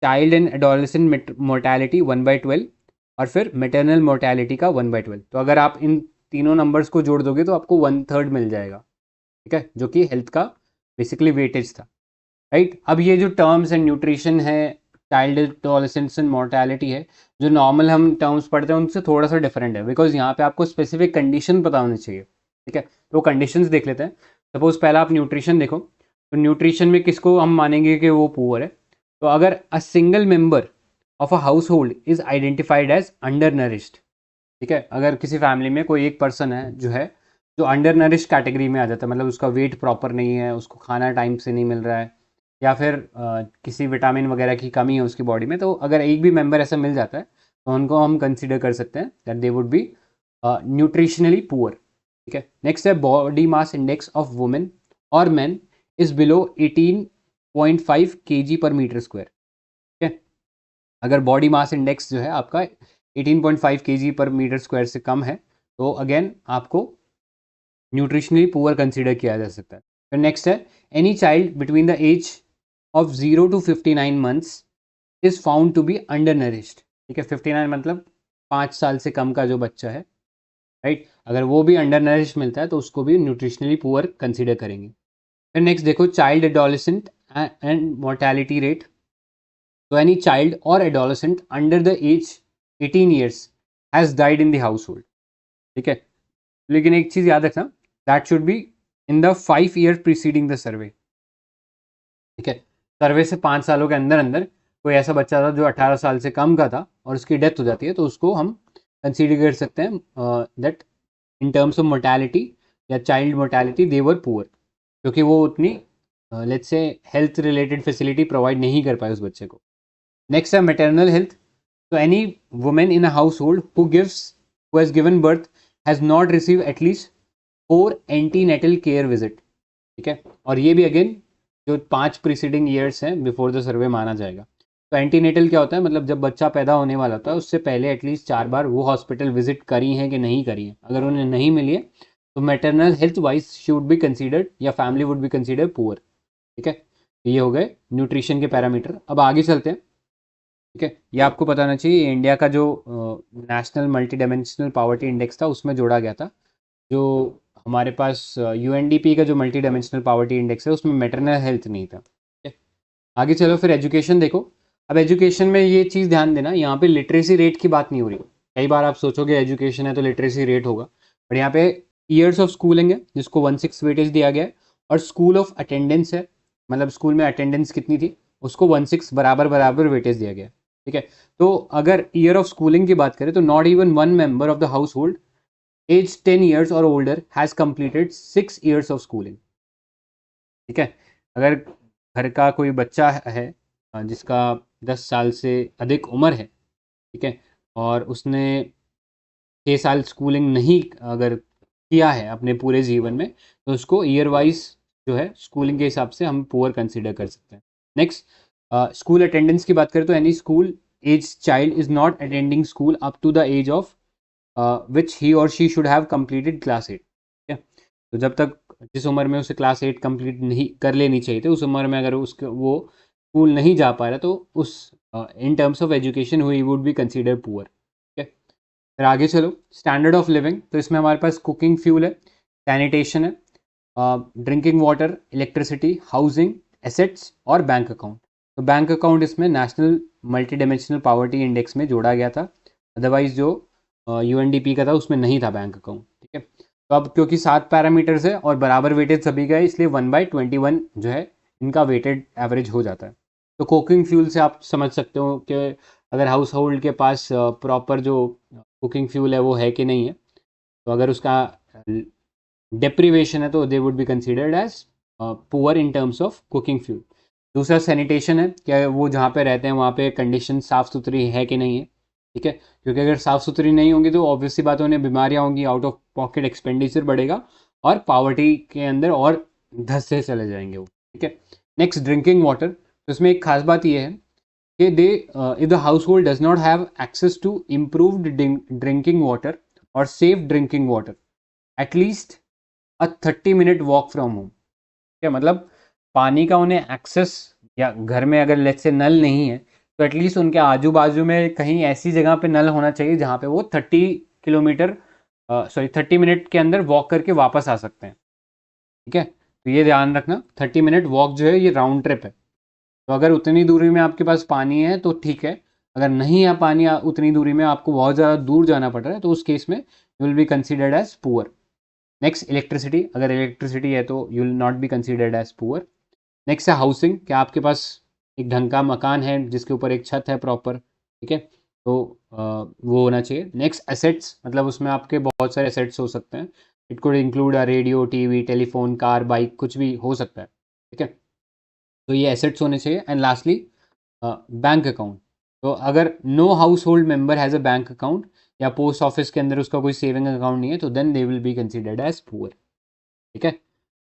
चाइल्ड एंड एडोलेसेंट मोर्टेलिटी 1/12, और फिर मैटरनल मोर्टेलिटी का 1/12। तो अगर आप इन तीनों नंबर्स को जोड़ दोगे तो आपको 1/3 मिल जाएगा, ठीक है, जो कि हेल्थ का बेसिकली वेटेज था, राइट। अब ये जो टर्म्स एंड न्यूट्रिशन है, चाइल्ड एडोलेसेंस एंड मोर्टेलिटी है, जो नॉर्मल हम टर्म्स पढ़ते हैं उनसे थोड़ा सा डिफरेंट है, बिकॉज यहाँ पे आपको स्पेसिफिक कंडीशन पता होनी चाहिए, ठीक है। तो कंडीशंस देख लेते हैं। सपोज पहला आप न्यूट्रिशन देखो, तो न्यूट्रिशन में किसको हम मानेंगे कि वो पुअर है। तो अगर a single member of a household is identified as undernourished, ठीक है, अगर किसी फैमिली में कोई एक पर्सन है जो अंडर नरिश्ड कैटेगरी में आ जाता है, मतलब उसका वेट प्रॉपर नहीं है, उसको खाना टाइम से नहीं मिल रहा है, या फिर किसी विटामिन वगैरह की कमी है उसकी बॉडी में, तो अगर एक भी मेंबर ऐसा मिल जाता है तो उनको हम कंसिडर कर सकते हैं that they would B nutritionally poor, ठीक है। नेक्स्ट है body mass index of women और मैन इज बिलो 18.5 kg पर मीटर स्क्वायर, ठीक है। अगर बॉडी मास इंडेक्स जो है आपका 18.5 kg पर मीटर स्क्वायर से कम है तो अगेन आपको न्यूट्रिशनली पुअर कंसिडर किया जा सकता है। फिर नेक्स्ट है any child between the age of 0 to 59 months is found to be undernourished, ठीक है। 59 मतलब 5 साल से कम का जो बच्चा है, राइट, अगर वो भी अंडर नरिश मिलता है तो उसको भी न्यूट्रिशनली पुअर कंसिडर करेंगे। फिर नेक्स्ट देखो child adolescent and mortality rate. तो एनी चाइल्ड और adolescent under the age 18 years has died in the household, ठीक है। लेकिन एक चीज याद रखना, that should be in the 5 years preceding the survey, ठीक है। सर्वे से 5 सालों के अंदर अंदर कोई ऐसा बच्चा था जो 18 साल से कम का था और उसकी डेथ हो जाती है तो उसको हम कंसीडर कर सकते हैं that in terms of mortality या चाइल्ड मोर्टेलिटी, दे वर पुअर, क्योंकि वो उतनी let's say health related facility provide नहीं कर पाए उस बच्चे को। नेक्स्ट है मैटरनल हेल्थ। तो any women in a house hold who has given birth has not receive at least 4 antenatal care visit, ठीक है। और ये भी अगेन जो 5 प्रीसीडिंग ईयर्स हैं बिफोर द सर्वे माना जाएगा। तो एंटीनेटल क्या होता है, मतलब जब बच्चा पैदा होने वाला होता है उससे पहले एटलीस्ट 4 बार वो हॉस्पिटल विजिट करी हैं कि नहीं करी हैं। अगर उन्हें नहीं मिली है तो maternal health wise she would be considered या family would be consider poor, ठीक है। ये हो गए न्यूट्रिशन के पैरामीटर। अब आगे चलते हैं, ठीक है। ये आपको पता होना चाहिए, इंडिया का जो national multi dimensional poverty index था उसमें जोड़ा गया था। जो हमारे पास यूएनडीपी का जो मल्टी डायमेंशनल पॉवर्टी इंडेक्स है उसमें मैटरनल हेल्थ नहीं था, ठीक है। आगे चलो फिर एजुकेशन देखो। अब एजुकेशन में ये चीज़ ध्यान देना, यहाँ पे लिटरेसी रेट की बात नहीं हो रही। कई बार आप सोचोगे एजुकेशन है तो लिटरेसी रेट होगा, बट यहाँ पे ईयर्स ऑफ स्कूलिंग है जिसको 1/6 वेटेज दिया गया है, और स्कूल ऑफ अटेंडेंस है, मतलब स्कूल में अटेंडेंस कितनी थी उसको 1/6 बराबर बराबर वेटेज दिया गया है, ठीक है। तो अगर ईयर ऑफ स्कूलिंग की बात करें तो not even one member of the household age 10 years or older has completed 6 years of schooling, ठीक है। अगर घर का कोई बच्चा है जिसका 10 साल से अधिक उम्र है, ठीक है, और उसने 6 साल स्कूलिंग नहीं अगर किया है अपने पूरे जीवन में, तो उसको ईयर वाइज जो है स्कूलिंग के हिसाब से हम पुअर कंसिडर कर सकते हैं। नेक्स्ट, स्कूल अटेंडेंस की बात करें तो any school age child is not attending school up to the age of which he और she should have completed class 8, ठीक है। तो जब तक जिस उम्र में उसे क्लास 8 कंप्लीट नहीं कर लेनी चाहिए थी उस उम्र में अगर उसके वो स्कूल नहीं जा पा रहा तो उस इन terms of education he would be consider poor, ठीक है। फिर आगे चलो, स्टैंडर्ड ऑफ लिविंग। तो इसमें हमारे पास कुकिंग फ्यूल है, सैनिटेशन है, drinking water, electricity, housing, assets और बैंक अकाउंट। तो बैंक अकाउंट इसमें national multi dimensional poverty index में जोड़ा गया था, अदरवाइज जो यूएनडीपी का था उसमें नहीं था बैंक अकाउंट, ठीक है। तो अब क्योंकि 7 पैरामीटर्स है और बराबर वेटेज सभी का है इसलिए 1/21 जो है इनका वेटेड एवरेज हो जाता है। तो कुकिंग फ्यूल से आप समझ सकते हो कि अगर हाउस होल्ड के पास प्रॉपर जो कुकिंग फ्यूल है वो है कि नहीं है। तो अगर उसका डेप्रीवेशन है तो they would be considered as poor in terms of cooking fuel. दूसरा सैनिटेशन है, क्या वो जहाँ पे रहते हैं वहाँ पे कंडीशन साफ़ सुथरी है कि नहीं है, ठीक है। क्योंकि अगर साफ़ सुथरी नहीं होंगी तो ऑब्वियस सी बात है उन्हें बीमारियाँ होंगी, आउट ऑफ पॉकेट एक्सपेंडिचर बढ़ेगा और पॉवर्टी के अंदर और धंसते चले जाएंगे वो, ठीक है। Next, drinking water. तो इसमें एक खास बात यह है कि they if the household does not have access to improved drinking water और safe drinking water at least a 30-minute walk from home, क्या मतलब पानी का उन्हें एक्सेस, या घर में अगर लेट्स से नल नहीं है तो एटलीस्ट उनके आजू बाजू में कहीं ऐसी जगह पे नल होना चाहिए जहाँ पे वो 30 मिनट के अंदर वॉक करके वापस आ सकते हैं, ठीक है। तो ये ध्यान रखना, 30 मिनट वॉक जो है ये राउंड ट्रिप है। तो अगर उतनी दूरी में आपके पास पानी है तो ठीक है, अगर नहीं है पानी उतनी दूरी में आपको बहुत ज़्यादा दूर जाना पड़ रहा है तो उस केस में you will be considered as poor. Next, electricity. अगर इलेक्ट्रिसिटी है तो you will not be considered as poor. Next है हाउसिंग, क्या आपके पास एक ढंग का मकान है जिसके ऊपर एक छत है प्रॉपर, ठीक है। तो वो होना चाहिए। नेक्स्ट, एसेट्स, मतलब उसमें आपके बहुत सारे एसेट्स हो सकते हैं। It could include a radio, TV, telephone, car, bike, कुछ भी हो सकता है, ठीक है। तो ये एसेट्स होने चाहिए। And lastly bank account. तो अगर no household member has a bank account या पोस्ट ऑफिस के अंदर उसका कोई सेविंग अकाउंट नहीं है तो then they will be considered as poor, ठीक है।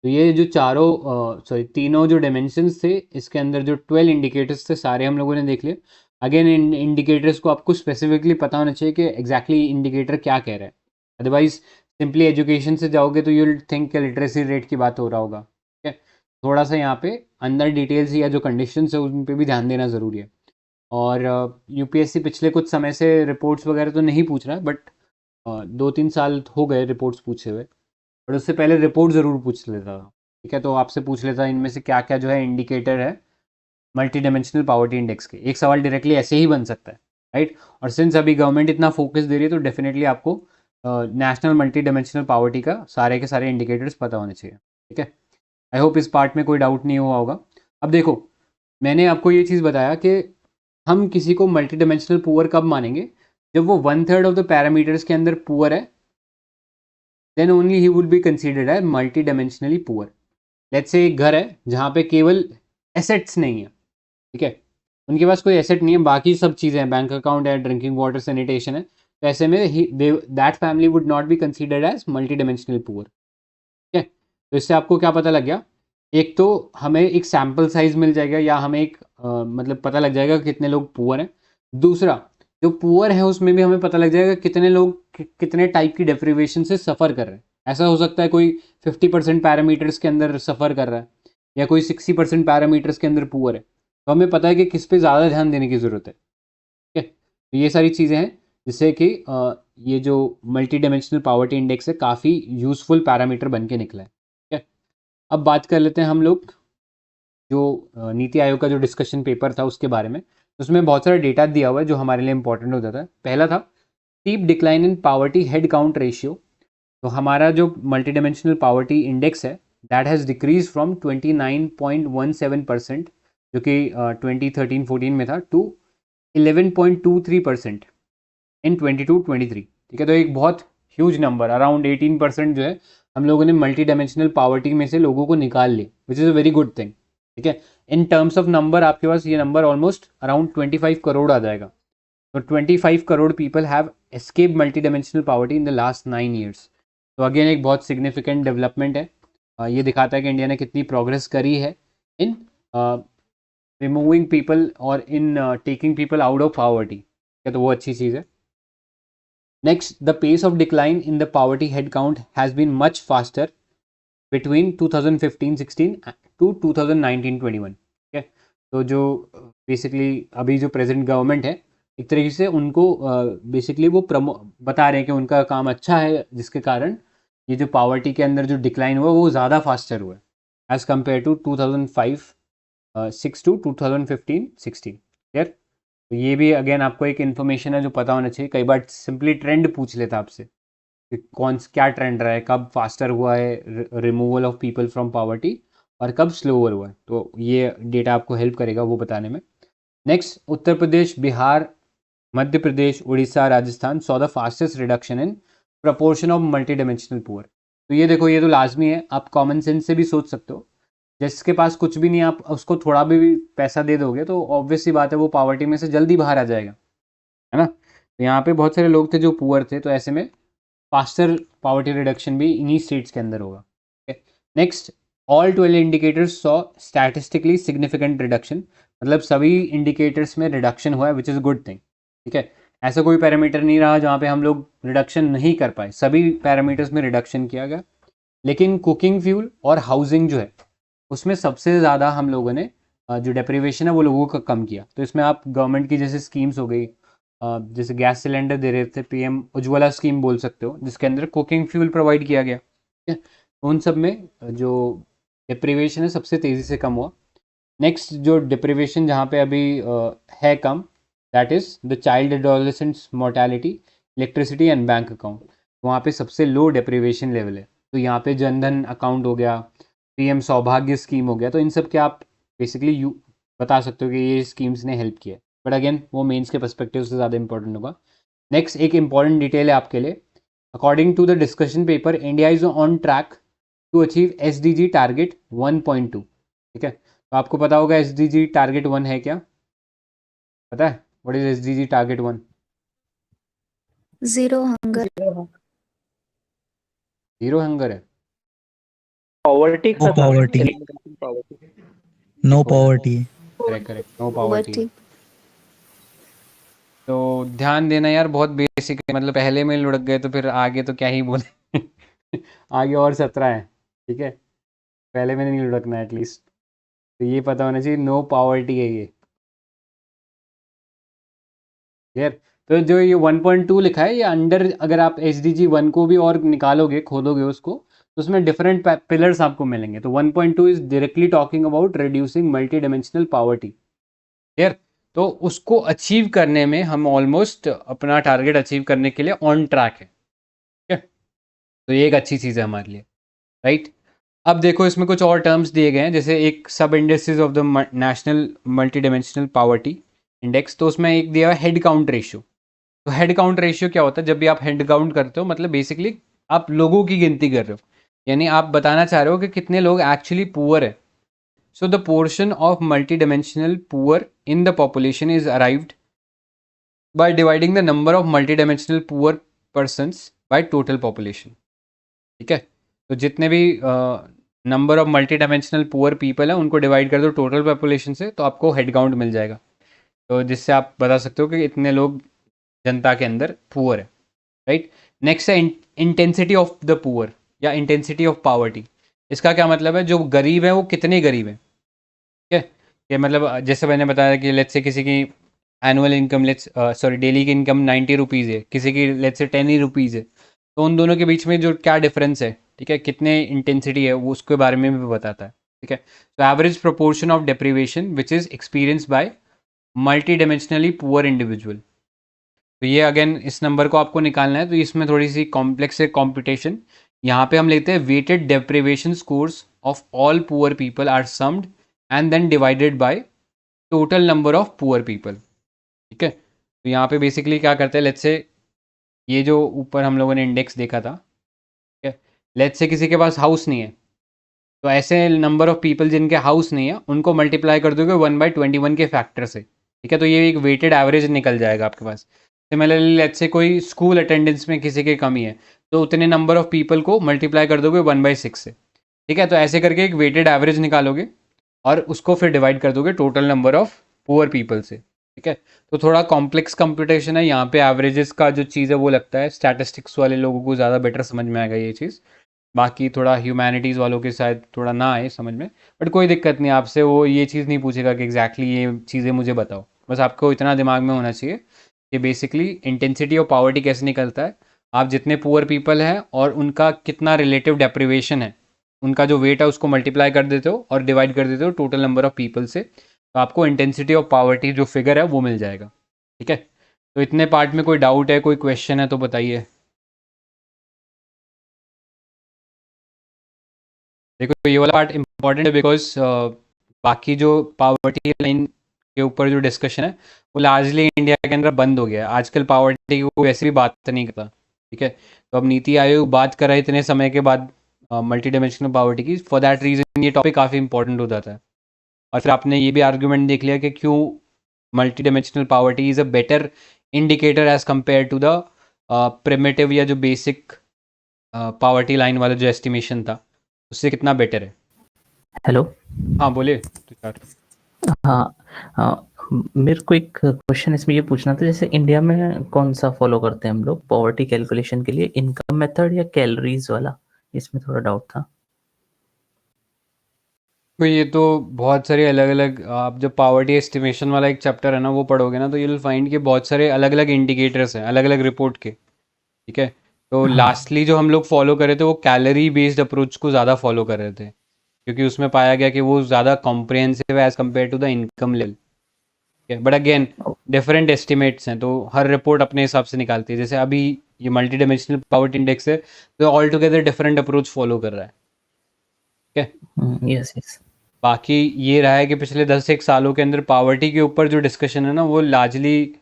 तो ये जो तीनों जो डायमेंशंस थे इसके अंदर जो 12 इंडिकेटर्स थे सारे हम लोगों ने देख लिए। अगेन इन इंडिकेटर्स को आपको स्पेसिफिकली पता होना चाहिए कि एग्जैक्टली इंडिकेटर क्या कह रहा है, अदरवाइज सिंपली एजुकेशन से जाओगे तो यू विल थिंक कि लिटरेसी रेट की बात हो रहा होगा, ठीक है। थोड़ा सा यहाँ पे अंदर डिटेल्स या जो कंडीशंस है उन पे भी ध्यान देना ज़रूरी है। और यूपीएससी पिछले कुछ समय से रिपोर्ट्स वगैरह तो नहीं पूछ रहा है, बट 2-3 साल हो गए रिपोर्ट्स पूछे हुए, बट उससे पहले रिपोर्ट ज़रूर पूछ लेता था, ठीक है। तो आपसे पूछ लेता इनमें से क्या क्या जो है इंडिकेटर है मल्टी डायमेंशनल पॉवर्टी इंडेक्स के। एक सवाल डायरेक्टली ऐसे ही बन सकता है, राइट। और सिंस अभी गवर्नमेंट इतना फोकस दे रही है तो डेफिनेटली आपको नेशनल मल्टी डायमेंशनल पॉवर्टी का सारे के सारे इंडिकेटर्स पता होने चाहिए, ठीक है। आई होप इस पार्ट में कोई डाउट नहीं हुआ होगा। अब देखो, मैंने आपको ये चीज़ बताया कि हम किसी को मल्टी डायमेंशनल पुअर कब मानेंगे, जब वो 1/3 ऑफ द पैरामीटर्स के अंदर पुअर है, then only he would be considered as multi-dimensionally poor. Let's say एक घर है जहाँ पे केवल assets नहीं है, ठीक है, उनके पास कोई एसेट नहीं है, बाकी सब चीज़ें हैं, बैंक अकाउंट है, ड्रिंकिंग वाटर, सैनिटेशन है, तो ऐसे में that family would not be considered as multi dimensional poor, ठीक है। तो इससे आपको क्या पता लग गया, एक तो हमें एक सैम्पल साइज मिल जाएगा या हमें एक मतलब पता लग जाएगा कितने लोग पुअर हैं। दूसरा, जो पुअर है उसमें भी हमें पता लग जाएगा कितने लोग कितने टाइप की डेप्रिवेशन से सफ़र कर रहे हैं। ऐसा हो सकता है कोई 50% पैरामीटर्स के अंदर सफ़र कर रहा है या कोई 60% पैरामीटर्स के अंदर पुअर है, तो हमें पता है कि किस पे ज़्यादा ध्यान देने की ज़रूरत है, ठीक है। तो ये सारी चीज़ें हैं जिससे कि ये जो मल्टी डायमेंशनल पॉवर्टी इंडेक्स है काफ़ी यूज़फुल पैरामीटर बन के निकला है, ठीक है। अब बात कर लेते हैं हम लोग जो नीति आयोग का जो डिस्कशन पेपर था उसके बारे में। उसमें बहुत सारा डेटा दिया हुआ है जो हमारे लिए इंपॉर्टेंट होता था। पहला था steep decline in poverty head count ratio. तो हमारा जो मल्टी डायमेंशनल पॉवर्टी इंडेक्स है दैट हैज़ डिक्रीज फ्रॉम 29.17% जो कि 2013-14 में था टू 11.23% इन 22-23, ठीक है। तो एक बहुत ह्यूज नंबर, अराउंड 18% जो है हम लोगों ने मल्टी डायमेंशनल पॉवर्टी में से लोगों को निकाल लिए, विच is a very good thing, ठीक है। इन टर्म्स ऑफ नंबर आपके पास ये नंबर ऑलमोस्ट अराउंड 25 करोड़ आ जाएगा। तो 25 crore people have escape multi dimensional poverty in the last 9 years. तो अगेन एक बहुत सिग्निफिकेंट डेवलपमेंट है। ये दिखाता है कि इंडिया ने कितनी प्रोग्रेस करी है इन रिमूविंग पीपल और in taking people out of poverty, ठीक है। तो वो अच्छी चीज़ है। Next, the pace of decline in the poverty head count has been much faster between 2015-16 to 2019-21, ठीक है। तो जो बेसिकली अभी जो प्रेजेंट गवर्नमेंट है एक तरीके से उनको बेसिकली वो बता रहे हैं कि उनका काम अच्छा है, जिसके कारण ये जो पॉवर्टी के अंदर जो डिक्लाइन हुआ वो ज़्यादा फास्टर हुआ है as compare to 2005-6 to 2015-16, clear. तो ये भी अगेन आपको एक इन्फॉर्मेशन है जो पता होना चाहिए। कई बार सिंपली ट्रेंड पूछ लेता आपसे कि क्या ट्रेंड रहा है, कब फास्टर हुआ है removal of people from poverty और कब स्लोअर हुआ है, तो ये डेटा आपको हेल्प करेगा वो बताने में। Next, Uttar Pradesh, Bihar, Madhya Pradesh, Orissa, Rajasthan saw the fastest reduction in proportion of multi dimensional poor. तो ये देखो, ये तो लाजमी है, आप कॉमन सेंस से भी सोच सकते हो, जिसके पास कुछ भी नहीं आप उसको थोड़ा भी पैसा दे दोगे तो ऑब्वियस सी बात है वो पॉवर्टी में से जल्दी बाहर आ जाएगा, है ना। तो यहाँ पे बहुत सारे लोग थे जो पुअर थे, तो ऐसे में फास्टर पॉवर्टी रिडक्शन भी इन्हीं स्टेट्स के अंदर होगा। Next, all 12 indicators saw statistically significant reduction, मतलब सभी इंडिकेटर्स में रिडक्शन हुआ है, विच इज़ गुड थिंग, ठीक है। ऐसा कोई पैरामीटर नहीं रहा जहाँ पे हम लोग रिडक्शन नहीं कर पाए, सभी पैरामीटर्स में रिडक्शन किया गया। लेकिन कुकिंग फ्यूल और हाउसिंग जो है उसमें सबसे ज़्यादा हम लोगों ने जो डेप्रिवेशन है वो लोगों का कम किया। तो इसमें आप गवर्नमेंट की जैसे स्कीम्स हो गई, जैसे गैस सिलेंडर दे रहे थे, पीएम उज्ज्वला स्कीम बोल सकते हो, जिसके अंदर कुकिंग फ्यूल प्रोवाइड किया गया, ठीक है। उन सब में जो डिप्रिवेशन है सबसे तेज़ी से कम हुआ। नेक्स्ट, जो डिप्रिवेशन जहाँ पे अभी है कम, that is the child adolescents mortality, electricity and bank account, वहाँ पे सबसे लो डिप्रिवेशन लेवल है। तो यहाँ पे जनधन अकाउंट हो गया, पीएम सौभाग्य स्कीम हो गया, तो इन सब के आप बेसिकली यू बता सकते हो कि ये स्कीम्स ने हेल्प किया है। बट अगेन वो मेंस के पर्सपेक्टिव से ज़्यादा इंपॉर्टेंट होगा। नेक्स्ट, एक इंपॉर्टेंट डिटेल है आपके लिए, according to the discussion paper India is on track to achieve SDG target 1.2, ठीक है। तो आपको पता होगा SDG टारगेट 1 है क्या, पता है what is SDG target 1? Zero hunger. Zero hunger है, poverty no poverty, no poverty. Correct correct, no poverty. Poverty. तो ध्यान देना यार, बहुत बेसिक है, मतलब पहले में लुढ़क गए तो फिर आगे तो क्या ही बोले आगे और 17 है, ठीक है, पहले में नहीं लुढ़कना एटलीस्ट। तो ये पता होना चाहिए नो पॉवर्टी है ये, क्लियर। तो जो ये 1.2 लिखा है ये अंडर, अगर आप SDG 1 को भी और निकालोगे, खोलोगे उसको, तो उसमें डिफरेंट पिलर्स आपको मिलेंगे। तो 1.2 is directly talking about reducing multi dimensional poverty, clear. तो उसको अचीव करने में हम ऑलमोस्ट अपना टारगेट अचीव करने के लिए ऑन ट्रैक है, ठीक है। तो ये एक अच्छी चीज़ है हमारे लिए, राइट। अब देखो इसमें कुछ और टर्म्स दिए गए हैं, जैसे एक सब indexes of the national multi dimensional poverty index, तो उसमें एक दिया है हेड काउंट रेशियो। तो हेड काउंट रेशियो क्या होता है, जब भी आप हेड काउंट करते हो मतलब बेसिकली आप लोगों की गिनती कर रहे हो, यानी आप बताना चाह रहे हो कि कितने लोग एक्चुअली पुअर है. So the portion of multi dimensional poor in the population is arrived by dividing the number of multidimensional poor persons by total population. ठीक है, तो जितने भी number of multi dimensional poor people हैं उनको divide कर दो टोटल पॉपुलेशन से, तो आपको हेड काउंट मिल जाएगा. तो जिससे आप बता सकते हो कि इतने लोग जनता के अंदर पुअर है. राइट. नेक्स्ट है इंटेंसिटी ऑफ द पुअर या इंटेंसिटी ऑफ पावर्टी. इसका क्या मतलब है, जो गरीब है वो कितने गरीब है. ठीक है, कि मतलब जैसे मैंने बताया कि लेट्स से किसी की एनुअल इनकम डेली की इनकम 90 रुपीज़ है, किसी की लेट्स से 10 ही रुपीज़ है, तो उन दोनों के बीच में जो क्या डिफरेंस है, ठीक है, कितने इंटेंसिटी है, वो उसके बारे में भी बताता है. ठीक है, तो average proportion of deprivation which is experience by multi dimensionally poor individual. तो ये अगेन इस नंबर को आपको निकालना है, तो इसमें थोड़ी सी कॉम्प्लेक्स है कॉम्पिटिशन. यहाँ पे हम लेते हैं weighted deprivation scores of all poor people are summed and then divided by total number of poor people. ठीक है, तो यहाँ पे बेसिकली क्या करते हैं, लेट्स से ये जो ऊपर हम लोगों ने इंडेक्स देखा था, ठीक है, लेट्स से किसी के पास हाउस नहीं है, तो ऐसे नंबर ऑफ पीपल जिनके हाउस नहीं है उनको मल्टीप्लाई कर दोगे 1/21 के फैक्टर से. ठीक है, तो ये एक वेटेड एवरेज निकल जाएगा आपके पास. सिमिलरली लेट्स से कोई स्कूल अटेंडेंस में किसी की कमी है, तो उतने नंबर ऑफ पीपल को मल्टीप्लाई कर दोगे 1/6 से. ठीक है, तो ऐसे करके एक वेटेड एवरेज निकालोगे और उसको फिर डिवाइड कर दोगे total number of poor people से. ठीक है, तो थोड़ा कॉम्प्लेक्स कंप्यूटेशन है यहाँ पे. एवरेजेस का जो चीज़ है वो लगता है स्टैटिस्टिक्स वाले लोगों को ज़्यादा बेटर समझ में आएगा ये चीज़. बाकी थोड़ा ह्यूमैनिटीज़ वालों के शायद थोड़ा ना आए समझ में, बट कोई दिक्कत नहीं. आपसे वो ये चीज़ नहीं पूछेगा कि एग्जैक्टली ये चीज़ें मुझे बताओ. बस आपको इतना दिमाग में होना चाहिए कि बेसिकली इंटेंसिटी ऑफ पावर्टी कैसे निकलता है. आप जितने पुअर पीपल हैं और उनका कितना रिलेटिव डेप्रीवेशन है, उनका जो वेट है उसको मल्टीप्लाई कर देते हो और डिवाइड कर देते हो टोटल नंबर ऑफ पीपल से, तो आपको इंटेंसिटी ऑफ पावर्टी जो फिगर है वो मिल जाएगा. ठीक है, तो इतने पार्ट में कोई डाउट है, कोई क्वेश्चन है तो बताइए. देखो ये वाला पार्ट इम्पॉर्टेंट है बिकॉज बाकी जो पावर्टी लाइन के ऊपर जो डिस्कशन है वो लार्जली इंडिया के अंदर बंद हो गया है. आजकल पावर्टी की कोई वैसे भी बात नहीं करता. ठीक है, तो अब नीति आयोग बात कर रहा है इतने समय के बाद मल्टी डायमेंशनल पावर्टी की. फॉर दैट रीज़न ये टॉपिक काफ़ी इंपॉर्टेंट हो जाता है. और फिर आपने ये भी आर्ग्यूमेंट देख लिया कि क्यों multi dimensional poverty is a better indicator as compare to the primitive या जो बेसिक पावर्टी लाइन वाला जो एस्टिमेशन था उससे कितना बेटर है. हेलो. हाँ बोले तुषार. हाँ. हाँ, मेरे को एक क्वेश्चन इसमें ये पूछना था, जैसे इंडिया में कौन सा फॉलो करते हैं हम लोग पॉवर्टी कैलकुलेशन के लिए, इनकम मेथड या कैलोरीज वाला, इसमें थोड़ा डाउट था. तो ये तो बहुत सारे अलग अलग, आप जब पावर्टी एस्टिमेशन वाला एक चैप्टर है ना वो पढ़ोगे ना, तो यू विल फाइंड कि बहुत सारे अलग अलग इंडिकेटर्स हैं अलग अलग रिपोर्ट के. ठीक है, तो हाँ. लास्टली जो हम लोग फॉलो कर रहे थे वो कैलोरी बेस्ड अप्रोच को ज़्यादा फॉलो कर रहे थे, क्योंकि उसमें पाया गया कि वो ज़्यादा कॉम्प्रिहेंसिव है as compare to the income level. ठीक है, बट अगेन डिफरेंट एस्टिमेट्स हैं, तो हर रिपोर्ट अपने हिसाब से निकालती है. जैसे अभी ये मल्टी डायमेंशनल पावर्टी इंडेक्स है, तो all together different approach follow कर रहा है. ठीक है, यस यस. बाकी ये रहा है कि पिछले 10 एक सालों के अंदर पावर्टी के ऊपर जो डिस्कशन है ना वो लार्जली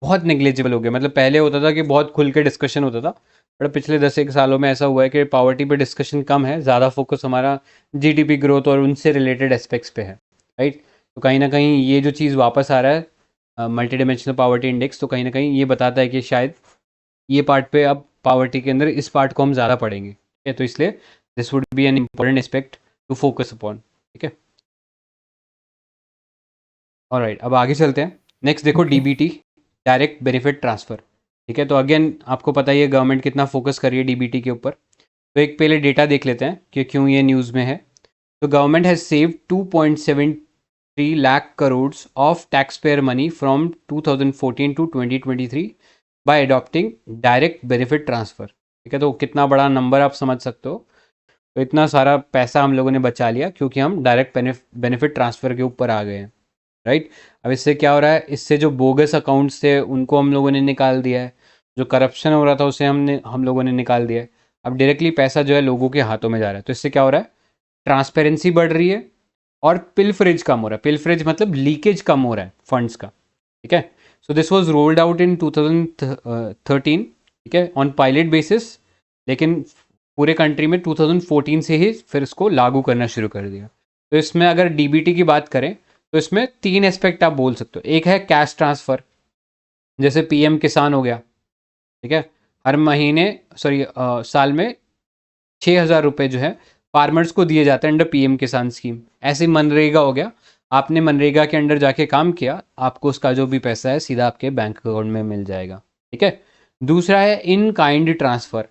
बहुत नेग्लिजिबल हो गया. मतलब पहले होता था कि बहुत खुल के डिस्कशन होता था, पर पिछले 10 एक सालों में ऐसा हुआ है कि पावर्टी पे डिस्कशन कम है, ज़्यादा फोकस हमारा जीडीपी ग्रोथ और उनसे रिलेटेड एस्पेक्ट्स पे है. राइट, तो कहीं ना कहीं ये जो चीज़ वापस आ रहा है मल्टी डिमेंशनल पावर्टी इंडेक्स, तो कहीं ना कहीं ये बताता है कि शायद ये पार्ट पे अब पावर्टी के अंदर इस पार्ट को हम ज़्यादा पढ़ेंगे. ठीक है, तो इसलिए this would be an important aspect to focus upon. ठीक है, ऑलराइट, अब आगे चलते हैं. नेक्स्ट देखो Okay. DBT, direct benefit transfer. ठीक है, तो अगेन आपको पता ही है गवर्नमेंट कितना फोकस कर रही है डीबीटी के ऊपर. तो एक पहले डेटा देख लेते हैं कि क्यों ये न्यूज़ में है. तो government has saved 2.73 lakh crore of tax payer money from 2014 to 2023 bye adopting direct benefit transfer. ठीक है, तो कितना बड़ा नंबर आप समझ सकते हो. तो इतना सारा पैसा हम लोगों ने बचा लिया क्योंकि हम डायरेक्ट बेनिफिट ट्रांसफ़र के ऊपर आ गए हैं. राइट, अब इससे क्या हो रहा है, इससे जो बोगस अकाउंट्स थे उनको हम लोगों ने निकाल दिया है, जो करप्शन हो रहा था उसे हम लोगों ने निकाल दिया है. अब डायरेक्टली पैसा जो है लोगों के हाथों में जा रहा है. तो इससे क्या हो रहा है, ट्रांसपेरेंसी बढ़ रही है और पिलफरेज कम हो रहा है. पिलफरेज मतलब लीकेज कम हो रहा है फंड्स का. ठीक है, so this was rolled out in 2013. ठीक है, ऑन पायलट बेसिस लेकिन पूरे कंट्री में 2014 से ही फिर इसको लागू करना शुरू कर दिया। तो इसमें अगर डीबीटी की बात करें तो इसमें 3 एस्पेक्ट आप बोल सकते हो। एक है कैश ट्रांसफ़र, जैसे पीएम किसान हो गया, ठीक है? हर महीने साल में 6,000 रुपये जो है फार्मर्स को दिए जाते हैं अंडर पीएम किसान स्कीम। ऐसे मनरेगा हो गया, आपने मनरेगा के अंडर जाके काम किया, आपको उसका जो भी पैसा है सीधा आपके बैंक अकाउंट में मिल जाएगा, ठीक है? दूसरा है in kind transfer.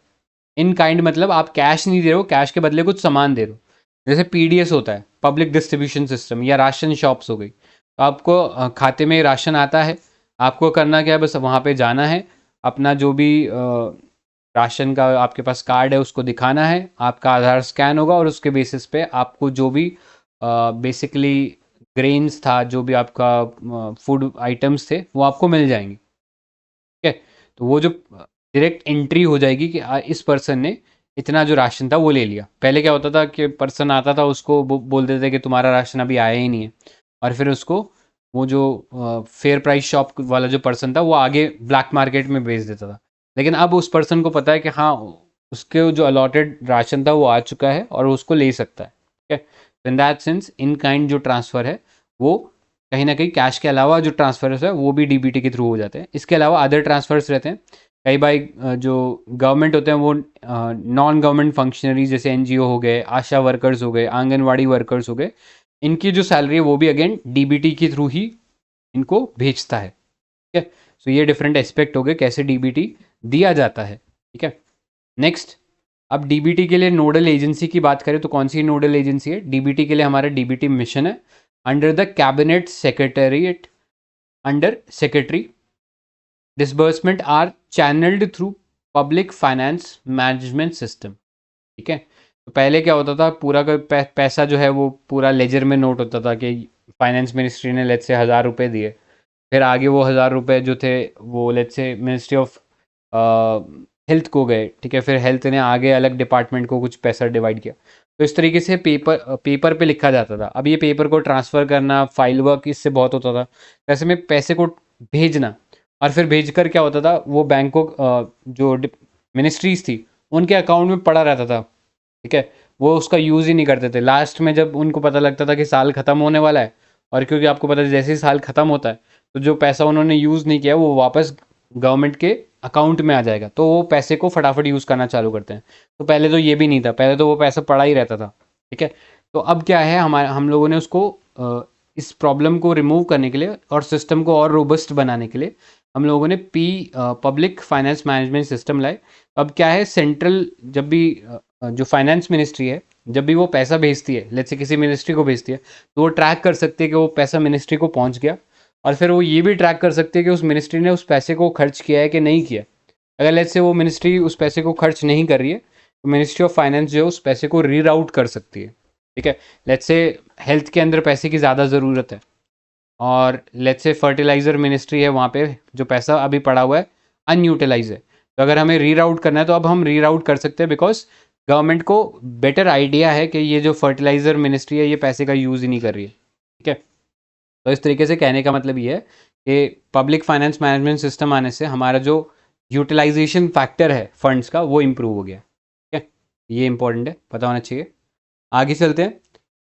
In kind मतलब आप कैश नहीं दे रहे हो, कैश के बदले कुछ सामान दे रहे हो। जैसे पीडीएस होता है, पब्लिक डिस्ट्रीब्यूशन सिस्टम, या राशन शॉप्स हो गई। तो आपको खाते में राशन आता है, आपको करना क्या है, बस वहाँ पे जाना है, अपना जो भी राशन का आपके पास कार्ड है उसको दिखाना है, आपका आधार स्कैन होगा और उसके बेसिस पे आपको जो भी बेसिकली ग्रेन्स था, जो भी आपका फूड आइटम्स थे, वो आपको मिल जाएंगे, ठीक है? तो वो जो डायरेक्ट एंट्री हो जाएगी कि इस पर्सन ने इतना जो राशन था वो ले लिया। पहले क्या होता था कि पर्सन आता था, उसको बोल देते थे कि तुम्हारा राशन अभी आया ही नहीं है, और फिर उसको वो जो फेयर प्राइस शॉप वाला जो पर्सन था वो आगे ब्लैक मार्केट में बेच देता था। लेकिन अब उस पर्सन को पता है कि हाँ, उसके जो अलॉटेड राशन था वो आ चुका है और वो उसको ले सकता है, ठीक है? In that sense in kind जो ट्रांसफ़र है वो कहीं ना कहीं कैश के अलावा जो ट्रांसफर्स है वो भी डीबीटी के थ्रू हो जाते हैं। इसके अलावा अदर ट्रांसफर्स रहते हैं। कई बार जो गवर्नमेंट होते हैं वो नॉन गवर्नमेंट फंक्शनरीज जैसे एनजीओ हो गए, आशा वर्कर्स हो गए, आंगनवाड़ी वर्कर्स हो गए, इनकी जो सैलरी है वो भी अगेन डीबीटी के थ्रू ही इनको भेजता है, ठीक है? सो ये डिफरेंट एस्पेक्ट हो गए कैसे डीबीटी दिया जाता है, ठीक है? नेक्स्ट, अब डीबीटी के लिए नोडल एजेंसी की बात करें तो कौन सी नोडल एजेंसी है? डीबीटी के लिए हमारा डीबीटी मिशन है under the cabinet secretariat under secretary. Disbursement are channelled through public finance management system, ठीक है? तो पहले क्या होता था, पूरा का पैसा जो है वो पूरा लेजर में नोट होता था कि फाइनेंस मिनिस्ट्री ने लेट्स से 1,000 रुपये दिए, फिर आगे वो 1,000 रुपये जो थे वो let's say ministry of health को गए, ठीक है? फिर हेल्थ ने आगे अलग डिपार्टमेंट को कुछ पैसा डिवाइड किया। तो इस तरीके से पेपर पे लिखा जाता था। अब ये पेपर को ट्रांसफ़र करना, फाइल वर्क इससे बहुत होता था। ऐसे में पैसे को भेजना, और फिर भेजकर क्या होता था, वो बैंक को जो मिनिस्ट्रीज थी उनके अकाउंट में पड़ा रहता था, ठीक है? वो उसका यूज़ ही नहीं करते थे। लास्ट में जब उनको पता लगता था कि साल ख़त्म होने वाला है, और क्योंकि आपको पता है जैसे ही साल ख़त्म होता है तो जो पैसा उन्होंने यूज़ नहीं किया वो वापस गवर्नमेंट के अकाउंट में आ जाएगा, तो वो पैसे को फटाफट यूज़ करना चालू करते हैं। तो पहले तो ये भी नहीं था, पहले तो वो पैसा पड़ा ही रहता था, ठीक है? तो अब क्या है, हम लोगों ने उसको इस प्रॉब्लम को रिमूव करने के लिए और सिस्टम को और रोबस्ट बनाने के लिए हम लोगों ने पब्लिक फाइनेंस मैनेजमेंट सिस्टम लाए। अब क्या है, सेंट्रल जब भी जो फाइनेंस मिनिस्ट्री है जब भी वो पैसा भेजती है, लेट्स से किसी मिनिस्ट्री को भेजती है, तो वो ट्रैक कर सकती है कि वो पैसा मिनिस्ट्री को पहुंच गया, और फिर वो ये भी ट्रैक कर सकती है कि उस मिनिस्ट्री ने उस पैसे को खर्च किया है कि नहीं किया। अगर लेट्स से वो मिनिस्ट्री उस पैसे को खर्च नहीं कर रही है तो मिनिस्ट्री ऑफ फाइनेंस जो है उस पैसे को रीराउट कर सकती है, ठीक है? लेट्स से हेल्थ के अंदर पैसे की ज़्यादा ज़रूरत है, और लेट्स से फर्टिलाइज़र मिनिस्ट्री है, वहाँ पे जो पैसा अभी पड़ा हुआ है अनयूटिलाइज है, तो अगर हमें रीराउट करना है तो अब हम रीराउट कर सकते हैं, बिकॉज गवर्नमेंट को बेटर आइडिया है कि ये जो फर्टिलाइज़र मिनिस्ट्री है ये पैसे का यूज़ ही नहीं कर रही है, ठीक है? तो इस तरीके से कहने का मतलब ये है कि पब्लिक फाइनेंस मैनेजमेंट सिस्टम आने से हमारा जो यूटिलाइजेशन फैक्टर है फंड्स का वो इम्प्रूव हो गया, ठीक है? ये इंपॉर्टेंट है, पता होना चाहिए। आगे चलते हैं।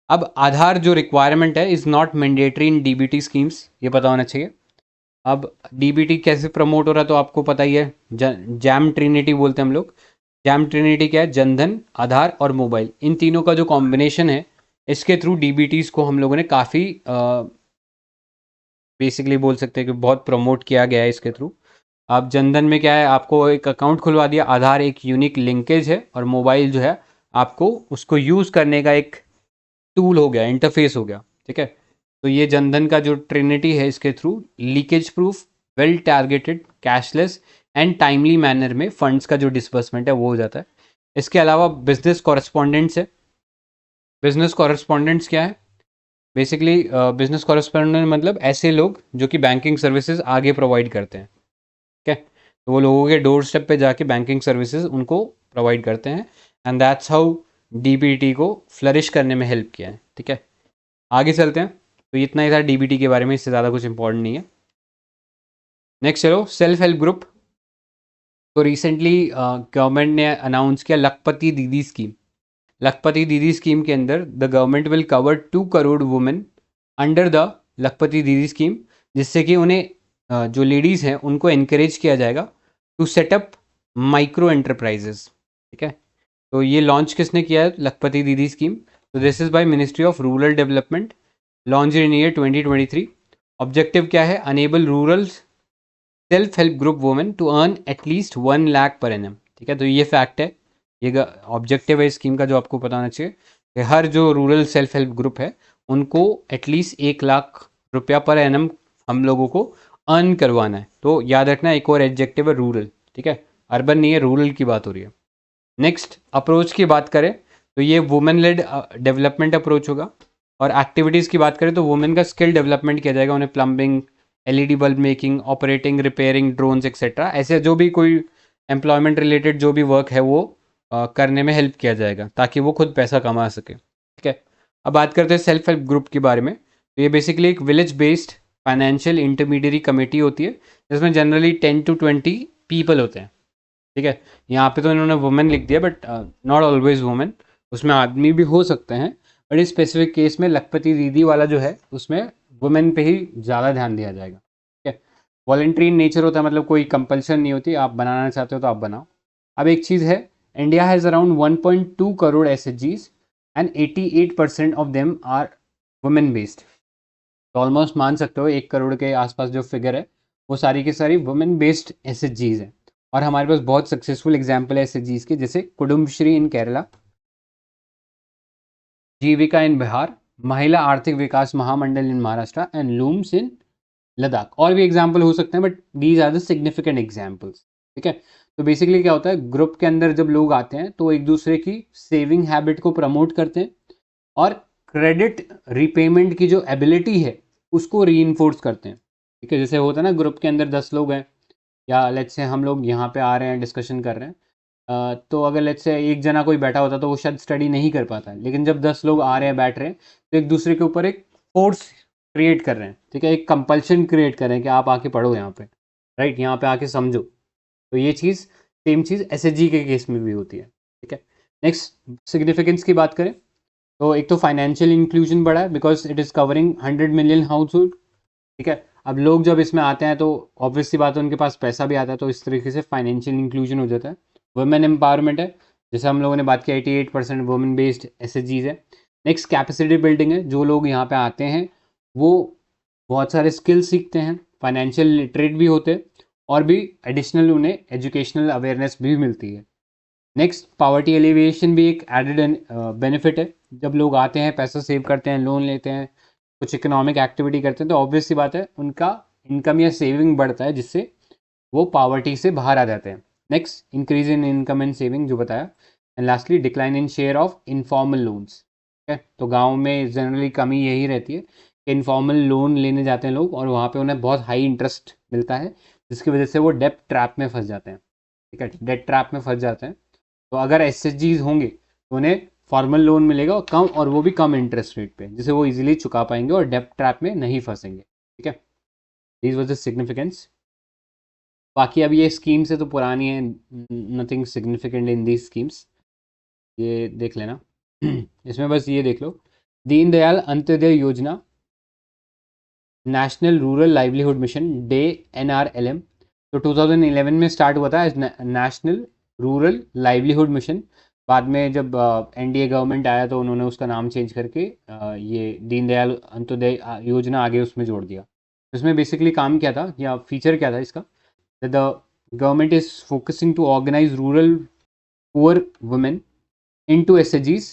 अब आधार जो रिक्वायरमेंट है is not mandatory in DBT schemes, ये पता होना चाहिए। अब डीबीटी कैसे प्रमोट हो रहा है तो आपको पता ही है, जैम ट्रिनिटी बोलते हैं हम लोग। जैम ट्रिनिटी क्या है? जनधन, आधार और मोबाइल, इन तीनों का जो कॉम्बिनेशन है, इसके थ्रू डीबीटीज़ को हम लोगों ने काफ़ी बेसिकली बोल सकते हैं कि बहुत प्रमोट किया गया है इसके थ्रू। आप जनधन में क्या है, आपको एक अकाउंट खुलवा दिया, आधार एक यूनिक लिंकेज है, और मोबाइल जो है आपको उसको यूज़ करने का एक टूल हो गया, इंटरफेस हो गया, ठीक है? तो ये जनधन का जो ट्रिनिटी है इसके through leakage proof, well targeted, cashless and timely manner में फंड्स का जो डिसबर्समेंट है वो हो जाता है। इसके अलावा बिजनेस कॉरेस्पॉन्डेंट्स है। बिजनेस कॉरेस्पॉन्डेंट्स क्या है? बेसिकली बिजनेस कॉरेस्पॉन्डेंट मतलब ऐसे लोग जो कि बैंकिंग सर्विसेज आगे प्रोवाइड करते हैं, ठीक है? तो वो लोगों के डोर स्टेप पे जाके बैंकिंग सर्विसेज उनको प्रोवाइड करते हैं, एंड दैट्स हाउ डीबीटी को फ्लरिश करने में हेल्प किया है, ठीक है? आगे चलते हैं। तो इतना ही था डीबीटी के बारे में, इससे ज़्यादा कुछ इंपॉर्टेंट नहीं है। नेक्स्ट चलो, सेल्फ हेल्प ग्रुप। तो रिसेंटली गवर्नमेंट ने अनाउंस किया लखपति दीदी स्कीम। लखपति दीदी स्कीम के अंदर the government will cover 2 crore women under the Lakhpati Didi scheme, जिससे कि उन्हें जो लेडीज़ हैं उनको इनकरेज किया जाएगा टू सेटअप माइक्रो एंटरप्राइजेस। ठीक है, तो ये लॉन्च किसने किया है? लखपति दीदी स्कीम। तो this is by ministry of rural development, launch in year 2023। Objective क्या है? Enable rural self help group women to earn at least 1 lakh per annum. ठीक है, तो ये फैक्ट है, ये ऑब्जेक्टिव है स्कीम का जो आपको पता होना चाहिए कि हर जो रूरल सेल्फ हेल्प ग्रुप है उनको एटलीस्ट 1 लाख रुपया पर एनम हम लोगों को अर्न करवाना है। तो याद रखना, एक और एडजेक्टिव है रूरल। ठीक है, अर्बन नहीं है, रूरल की बात हो रही है। नेक्स्ट अप्रोच की बात करें तो ये वुमेन लेड डेवलपमेंट अप्रोच होगा। और एक्टिविटीज़ की बात करें तो वुमेन का स्किल डेवलपमेंट किया जाएगा, उन्हें plumbing, LED bulb making, operating, repairing drones etcetera, ऐसे जो भी कोई एम्प्लॉयमेंट रिलेटेड जो भी वर्क है वो करने में हेल्प किया जाएगा ताकि वो खुद पैसा कमा सके। ठीक है, अब बात करते हैं सेल्फ हेल्प ग्रुप के बारे में। तो ये बेसिकली एक village based financial intermediary committee होती है जिसमें जनरली 10 to 20 पीपल होते हैं। ठीक है, यहाँ पे तो इन्होंने वुमेन लिख दिया बट नॉट ऑलवेज वुमेन, उसमें आदमी भी हो सकते हैं। बट इस स्पेसिफिक केस में लखपति दीदी वाला जो है उसमें वुमेन पे ही ज़्यादा ध्यान दिया जाएगा। ठीक है, वॉलेंट्री इन नेचर होता है, मतलब कोई कंपल्शन नहीं होती, आप बनाना चाहते हो तो आप बनाओ। अब एक चीज़ है, India has around 1.2 crore SHGs and 88% of them are women based. तो ऑलमोस्ट मान सकते हो 1 करोड़ के आसपास जो फिगर है वो सारी की सारी वुमेन बेस्ड SHGs हैं। और हमारे पास बहुत सक्सेसफुल एग्जाम्पल है SHGs के, जैसे कुडुम्बश्री इन केरला, जीविका इन Bihar, Mahila Arthik Vikas Mahamandal in Maharashtra and looms in Ladakh. और भी एग्जाम्पल हो सकते हैं but these are the significant examples. ठीक है, तो बेसिकली क्या होता है, ग्रुप के अंदर जब लोग आते हैं तो एक दूसरे की सेविंग हैबिट को प्रमोट करते हैं और क्रेडिट रिपेमेंट की जो एबिलिटी है उसको री करते हैं। ठीक है, जैसे होता है ना, ग्रुप के अंदर 10 लोग हैं या लेट्स से हम लोग यहाँ पे आ रहे हैं डिस्कशन कर रहे हैं, तो अगर लेट्स से एक जना कोई बैठा होता तो वो शायद स्टडी नहीं कर पाता है, लेकिन जब 10 लोग आ रहे हैं बैठ रहे हैं तो एक दूसरे के ऊपर एक फोर्स क्रिएट कर रहे हैं। ठीक है, एक कंपल्शन क्रिएट कर रहे हैं कि आप आके पढ़ो यहाँ पे, राइट, यहाँ पे आके समझो। तो ये चीज़ सेम चीज़ SHG के केस में भी होती है। ठीक है, नेक्स्ट सिग्निफिकेंस की बात करें तो एक तो फाइनेंशियल इंक्लूजन बढ़ा है because it is covering 100 million house hold. ठीक है, अब लोग जब इसमें आते हैं तो ऑब्वियस सी बात है उनके पास पैसा भी आता है, तो इस तरीके से फाइनेंशियल इंक्लूजन हो जाता है। वुमेन एम्पावरमेंट है, जैसे हम लोगों ने बात की 88% वुमेन बेस्ड SHGs है। नेक्स्ट कैपेसिटी बिल्डिंग है, जो लोग यहाँ पे आते हैं वो बहुत सारे स्किल सीखते हैं, फाइनेंशियल लिटरेट भी होते हैं और भी एडिशनल उन्हें एजुकेशनल अवेयरनेस भी मिलती है। नेक्स्ट पावर्टी एलिविएशन भी एक एडेड बेनिफिट है, जब लोग आते हैं पैसा सेव करते हैं, लोन लेते हैं, कुछ इकोनॉमिक एक्टिविटी करते हैं तो ऑब्वियस सी बात है उनका इनकम या सेविंग बढ़ता है जिससे वो पावर्टी से बाहर आ जाते हैं। Next increase in income and saving जो बताया। And lastly decline in share of informal loans. ठीक है, तो गाँव में जनरली कमी यही रहती है कि इनफॉर्मल लोन लेने जाते हैं लोग और वहाँ पे उन्हें बहुत हाई इंटरेस्ट मिलता है जिसकी वजह से वो डेट ट्रैप में फंस जाते हैं। ठीक है, डेट ट्रैप में फंस जाते हैं। तो अगर SHGs होंगे तो उन्हें फॉर्मल लोन मिलेगा और कम, और वो भी कम इंटरेस्ट रेट पे, जिसे वो इजीली चुका पाएंगे और डेब्ट ट्रैप में नहीं फंसेंगे। ठीक है, दिस वाज द सिग्निफिकेंस। बाकी अब ये स्कीम्स है तो पुरानी है, nothing significant in these schemes, ये देख लेना। इसमें बस ये देख लो, Deendayal Antyodaya Yojana, national rural livelihood mission DAY NRLM, तो 2011 में स्टार्ट हुआ था as national rural livelihood mission. बाद में जब NDA गवर्नमेंट आया तो उन्होंने उसका नाम चेंज करके ये दीनदयाल अंत्योदय योजना आगे उसमें जोड़ दिया। इसमें बेसिकली काम क्या था या फीचर क्या था इसका, the government is focusing to organise rural poor women into SHGs,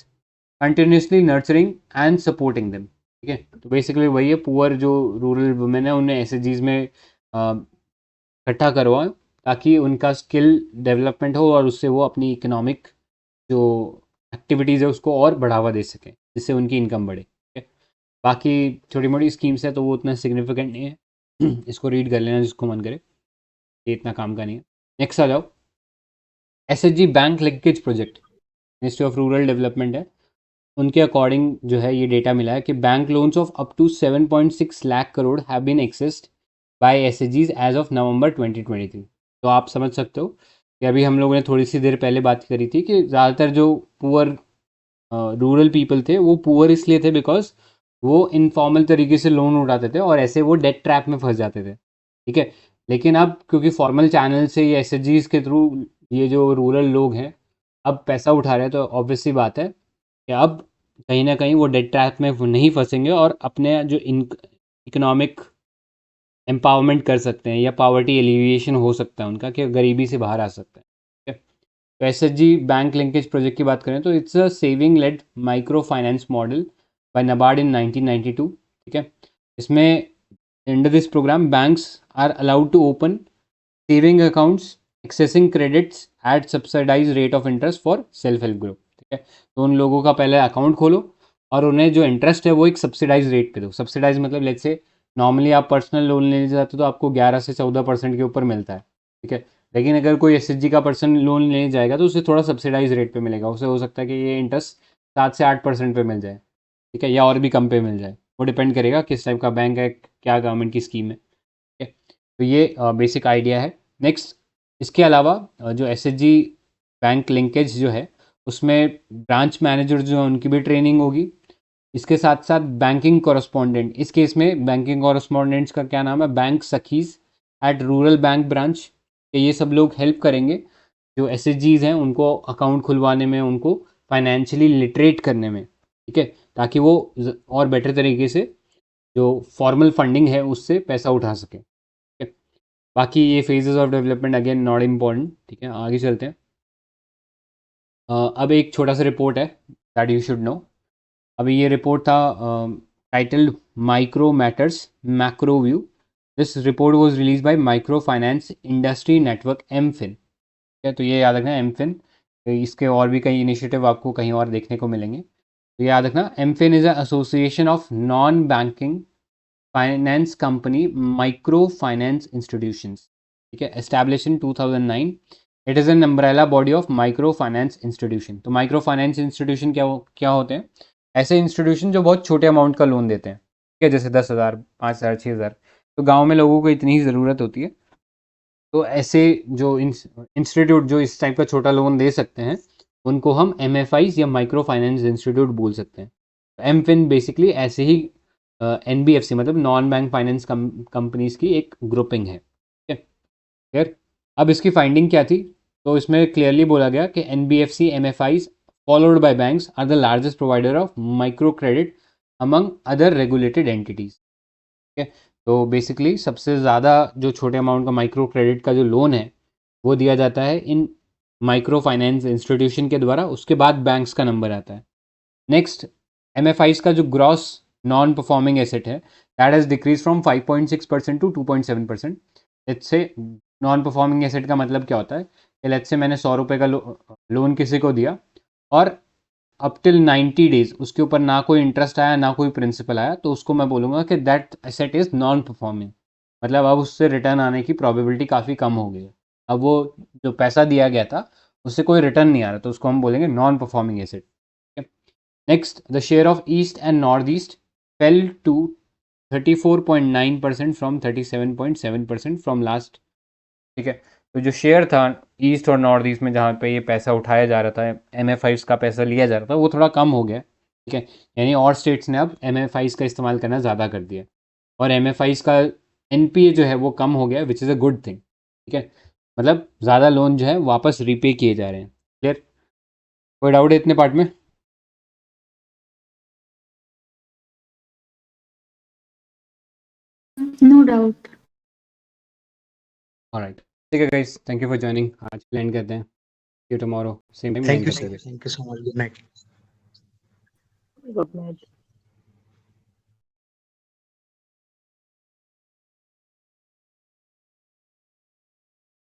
continuously nurturing and supporting them. ठीक है, तो बेसिकली वही है, पुअर जो रूरल वुमेन है उन्हें SHGs में इकट्ठा करवाएं ताकि उनका स्किल डेवलपमेंट हो और उससे वो अपनी इकोनॉमिक जो एक्टिविटीज़ है उसको और बढ़ावा दे सकें जिससे उनकी इनकम बढ़े। ठीक है, बाकी छोटी मोटी स्कीम्स है तो वो उतना सिग्निफिकेंट नहीं है, इसको रीड कर लेना जिसको मन करे, ये इतना काम का नहीं है। नेक्स्ट आ जाओ, SHG bank linkage project, ministry of rural development है, उनके अकॉर्डिंग जो है ये डेटा मिला है कि bank loans of up to 7.6 lakh crore have been accessed by SHGs as of November 2023। तो आप समझ सकते हो कि अभी हम लोगों ने थोड़ी सी देर पहले बात करी थी कि ज़्यादातर जो पुअर रूरल पीपल थे वो पुअर इसलिए थे बिकॉज वो इनफॉर्मल तरीके से लोन उठाते थे और ऐसे वो डेट ट्रैप में फंस जाते थे, ठीक है। लेकिन अब क्योंकि फॉर्मल चैनल से या एस के थ्रू ये जो रूरल लोग हैं अब पैसा उठा रहे हैं, तो ऑब्वियस सी बात है कि अब कहीं ना कहीं वो डेट ट्रैप में नहीं फंसेंगे और अपने जो इकोनॉमिक एम्पावरमेंट कर सकते हैं या पावर्टी एलिविएशन हो सकता है उनका, कि गरीबी से बाहर आ सकते हैं, ठीक है। तो एसएचजी बैंक लिंकेज प्रोजेक्ट की बात करें तो it's a saving led micro finance model by NABARD in 1992, ठीक है। इसमें under this programme banks are allowed to open saving accounts accessing credits at subsidise rate of interest for self help group, ठीक है। तो उन लोगों का पहले अकाउंट खोलो और उन्हें जो इंटरेस्ट है वो एक सब्सिडाइज रेट पे दो। सब्सिडाइज मतलब लेट्स से नॉर्मली आप पर्सनल लोन लेने जाते हो तो आपको 11 से 14% के ऊपर मिलता है, ठीक है। लेकिन अगर कोई एसएचजी का पर्सन लोन लेने जाएगा तो उसे थोड़ा सब्सिडाइज रेट पे मिलेगा, उसे हो सकता है कि ये इंटरेस्ट 7 से 8% पे मिल जाए, ठीक है, या और भी कम पे मिल जाए, वो डिपेंड करेगा किस टाइप का बैंक है, क्या गवर्नमेंट की स्कीम है, ठीक है। तो ये बेसिक आइडिया है। नेक्स्ट, इसके अलावा जो एसएचजी बैंक लिंकेज जो है उसमें ब्रांच मैनेजर जो है उनकी भी ट्रेनिंग होगी। इसके साथ साथ बैंकिंग कॉरस्पॉन्डेंट, इस केस में बैंकिंग कॉरस्पॉन्डेंट्स का क्या नाम है, bank sakhis at rural bank branch, ये सब लोग हेल्प करेंगे जो एसएचजीज हैं उनको अकाउंट खुलवाने में, उनको फाइनेंशियली लिटरेट करने में, ठीक है, ताकि वो और बेटर तरीके से जो फॉर्मल फंडिंग है उससे पैसा उठा सके, ठीक है। बाकी ये phases of development again not important, ठीक है, आगे चलते हैं। अब एक छोटा सा रिपोर्ट है दैट यू शुड नो। अभी ये रिपोर्ट था titled micro matters macro view. This report was release by micro finance industry network MFIN, ठीक है। तो ये याद रखना एमफिन, इसके और भी कई इनिशिएटिव आपको कहीं और देखने को मिलेंगे, तो याद रखना MFIN is association of non banking finance company micro finance institutions, ठीक है, establish in 2009। It is an umbrella body of micro finance institution. तो माइक्रो फाइनेंस इंस्टीट्यूशन क्या होते हैं, ऐसे इंस्टीट्यूशन जो बहुत छोटे अमाउंट का लोन देते हैं, ठीक है, जैसे 10,000 5,000 6,000। तो गांव में लोगों को इतनी ही ज़रूरत होती है, तो ऐसे जो इंस्टीट्यूट जो इस टाइप का छोटा लोन दे सकते हैं उनको हम एमएफआईज या माइक्रो फाइनेंस इंस्टीट्यूट बोल सकते हैं। एमफिन बेसिकली ऐसे ही एनबीएफसी मतलब नॉन बैंक फाइनेंस कंपनीज की एक ग्रुपिंग है, ठीक है, क्लियर। अब इसकी फाइंडिंग क्या थी, तो इसमें क्लियरली बोला गया कि NBFC MFIs followed by banks are the largest provider of micro credit among other regulated entities, ठीक है। तो बेसिकली सबसे ज़्यादा जो छोटे अमाउंट का माइक्रो क्रेडिट का जो लोन है वो दिया जाता है इन माइक्रो फाइनेंस इंस्टीट्यूशन के द्वारा, उसके बाद बैंक्स का नंबर आता है। नेक्स्ट, एमएफआईज का जो ग्रॉस नॉन परफॉर्मिंग एसेट है that has decrease from 5.6% to 2.7%। Let's say non performing asset का मतलब क्या होता है कि लेट्स से मैंने 100 रुपये का लोन किसी को दिया और अप टिल 90 डेज उसके ऊपर ना कोई इंटरेस्ट आया ना कोई प्रिंसिपल आया, तो उसको मैं बोलूँगा कि that asset is non performing. मतलब अब उससे रिटर्न आने की प्रोबेबिलिटी काफ़ी कम हो गई है, अब वो जो पैसा दिया गया था उससे कोई रिटर्न नहीं आ रहा, तो उसको हम बोलेंगे non performing asset. Next, the share of east and north east fell to 34.9% from 37.7% from last, ठीक है। तो जो शेयर था ईस्ट और नॉर्थ ईस्ट में जहाँ पे ये पैसा उठाया जा रहा था, एमएफआईज का पैसा लिया जा रहा था, वो थोड़ा कम हो गया, ठीक है। यानी और स्टेट्स ने अब एमएफआईज का इस्तेमाल करना ज़्यादा कर दिया और एमएफआईज का एनपीए जो है वो कम हो गया, विच इज़ अ गुड थिंग, ठीक है। मतलब ज़्यादा लोन जो है वापस रीपे किए जा रहे हैं, क्लियर। कोई डाउट है इतने पार्ट में? No doubt. ऑलराइट, ठीक है guys, thank you for joining. आज प्लान करते हैं, see you tomorrow same time Thank you, 9:30 sir. बजे। Thank you so much. Good night. Good night.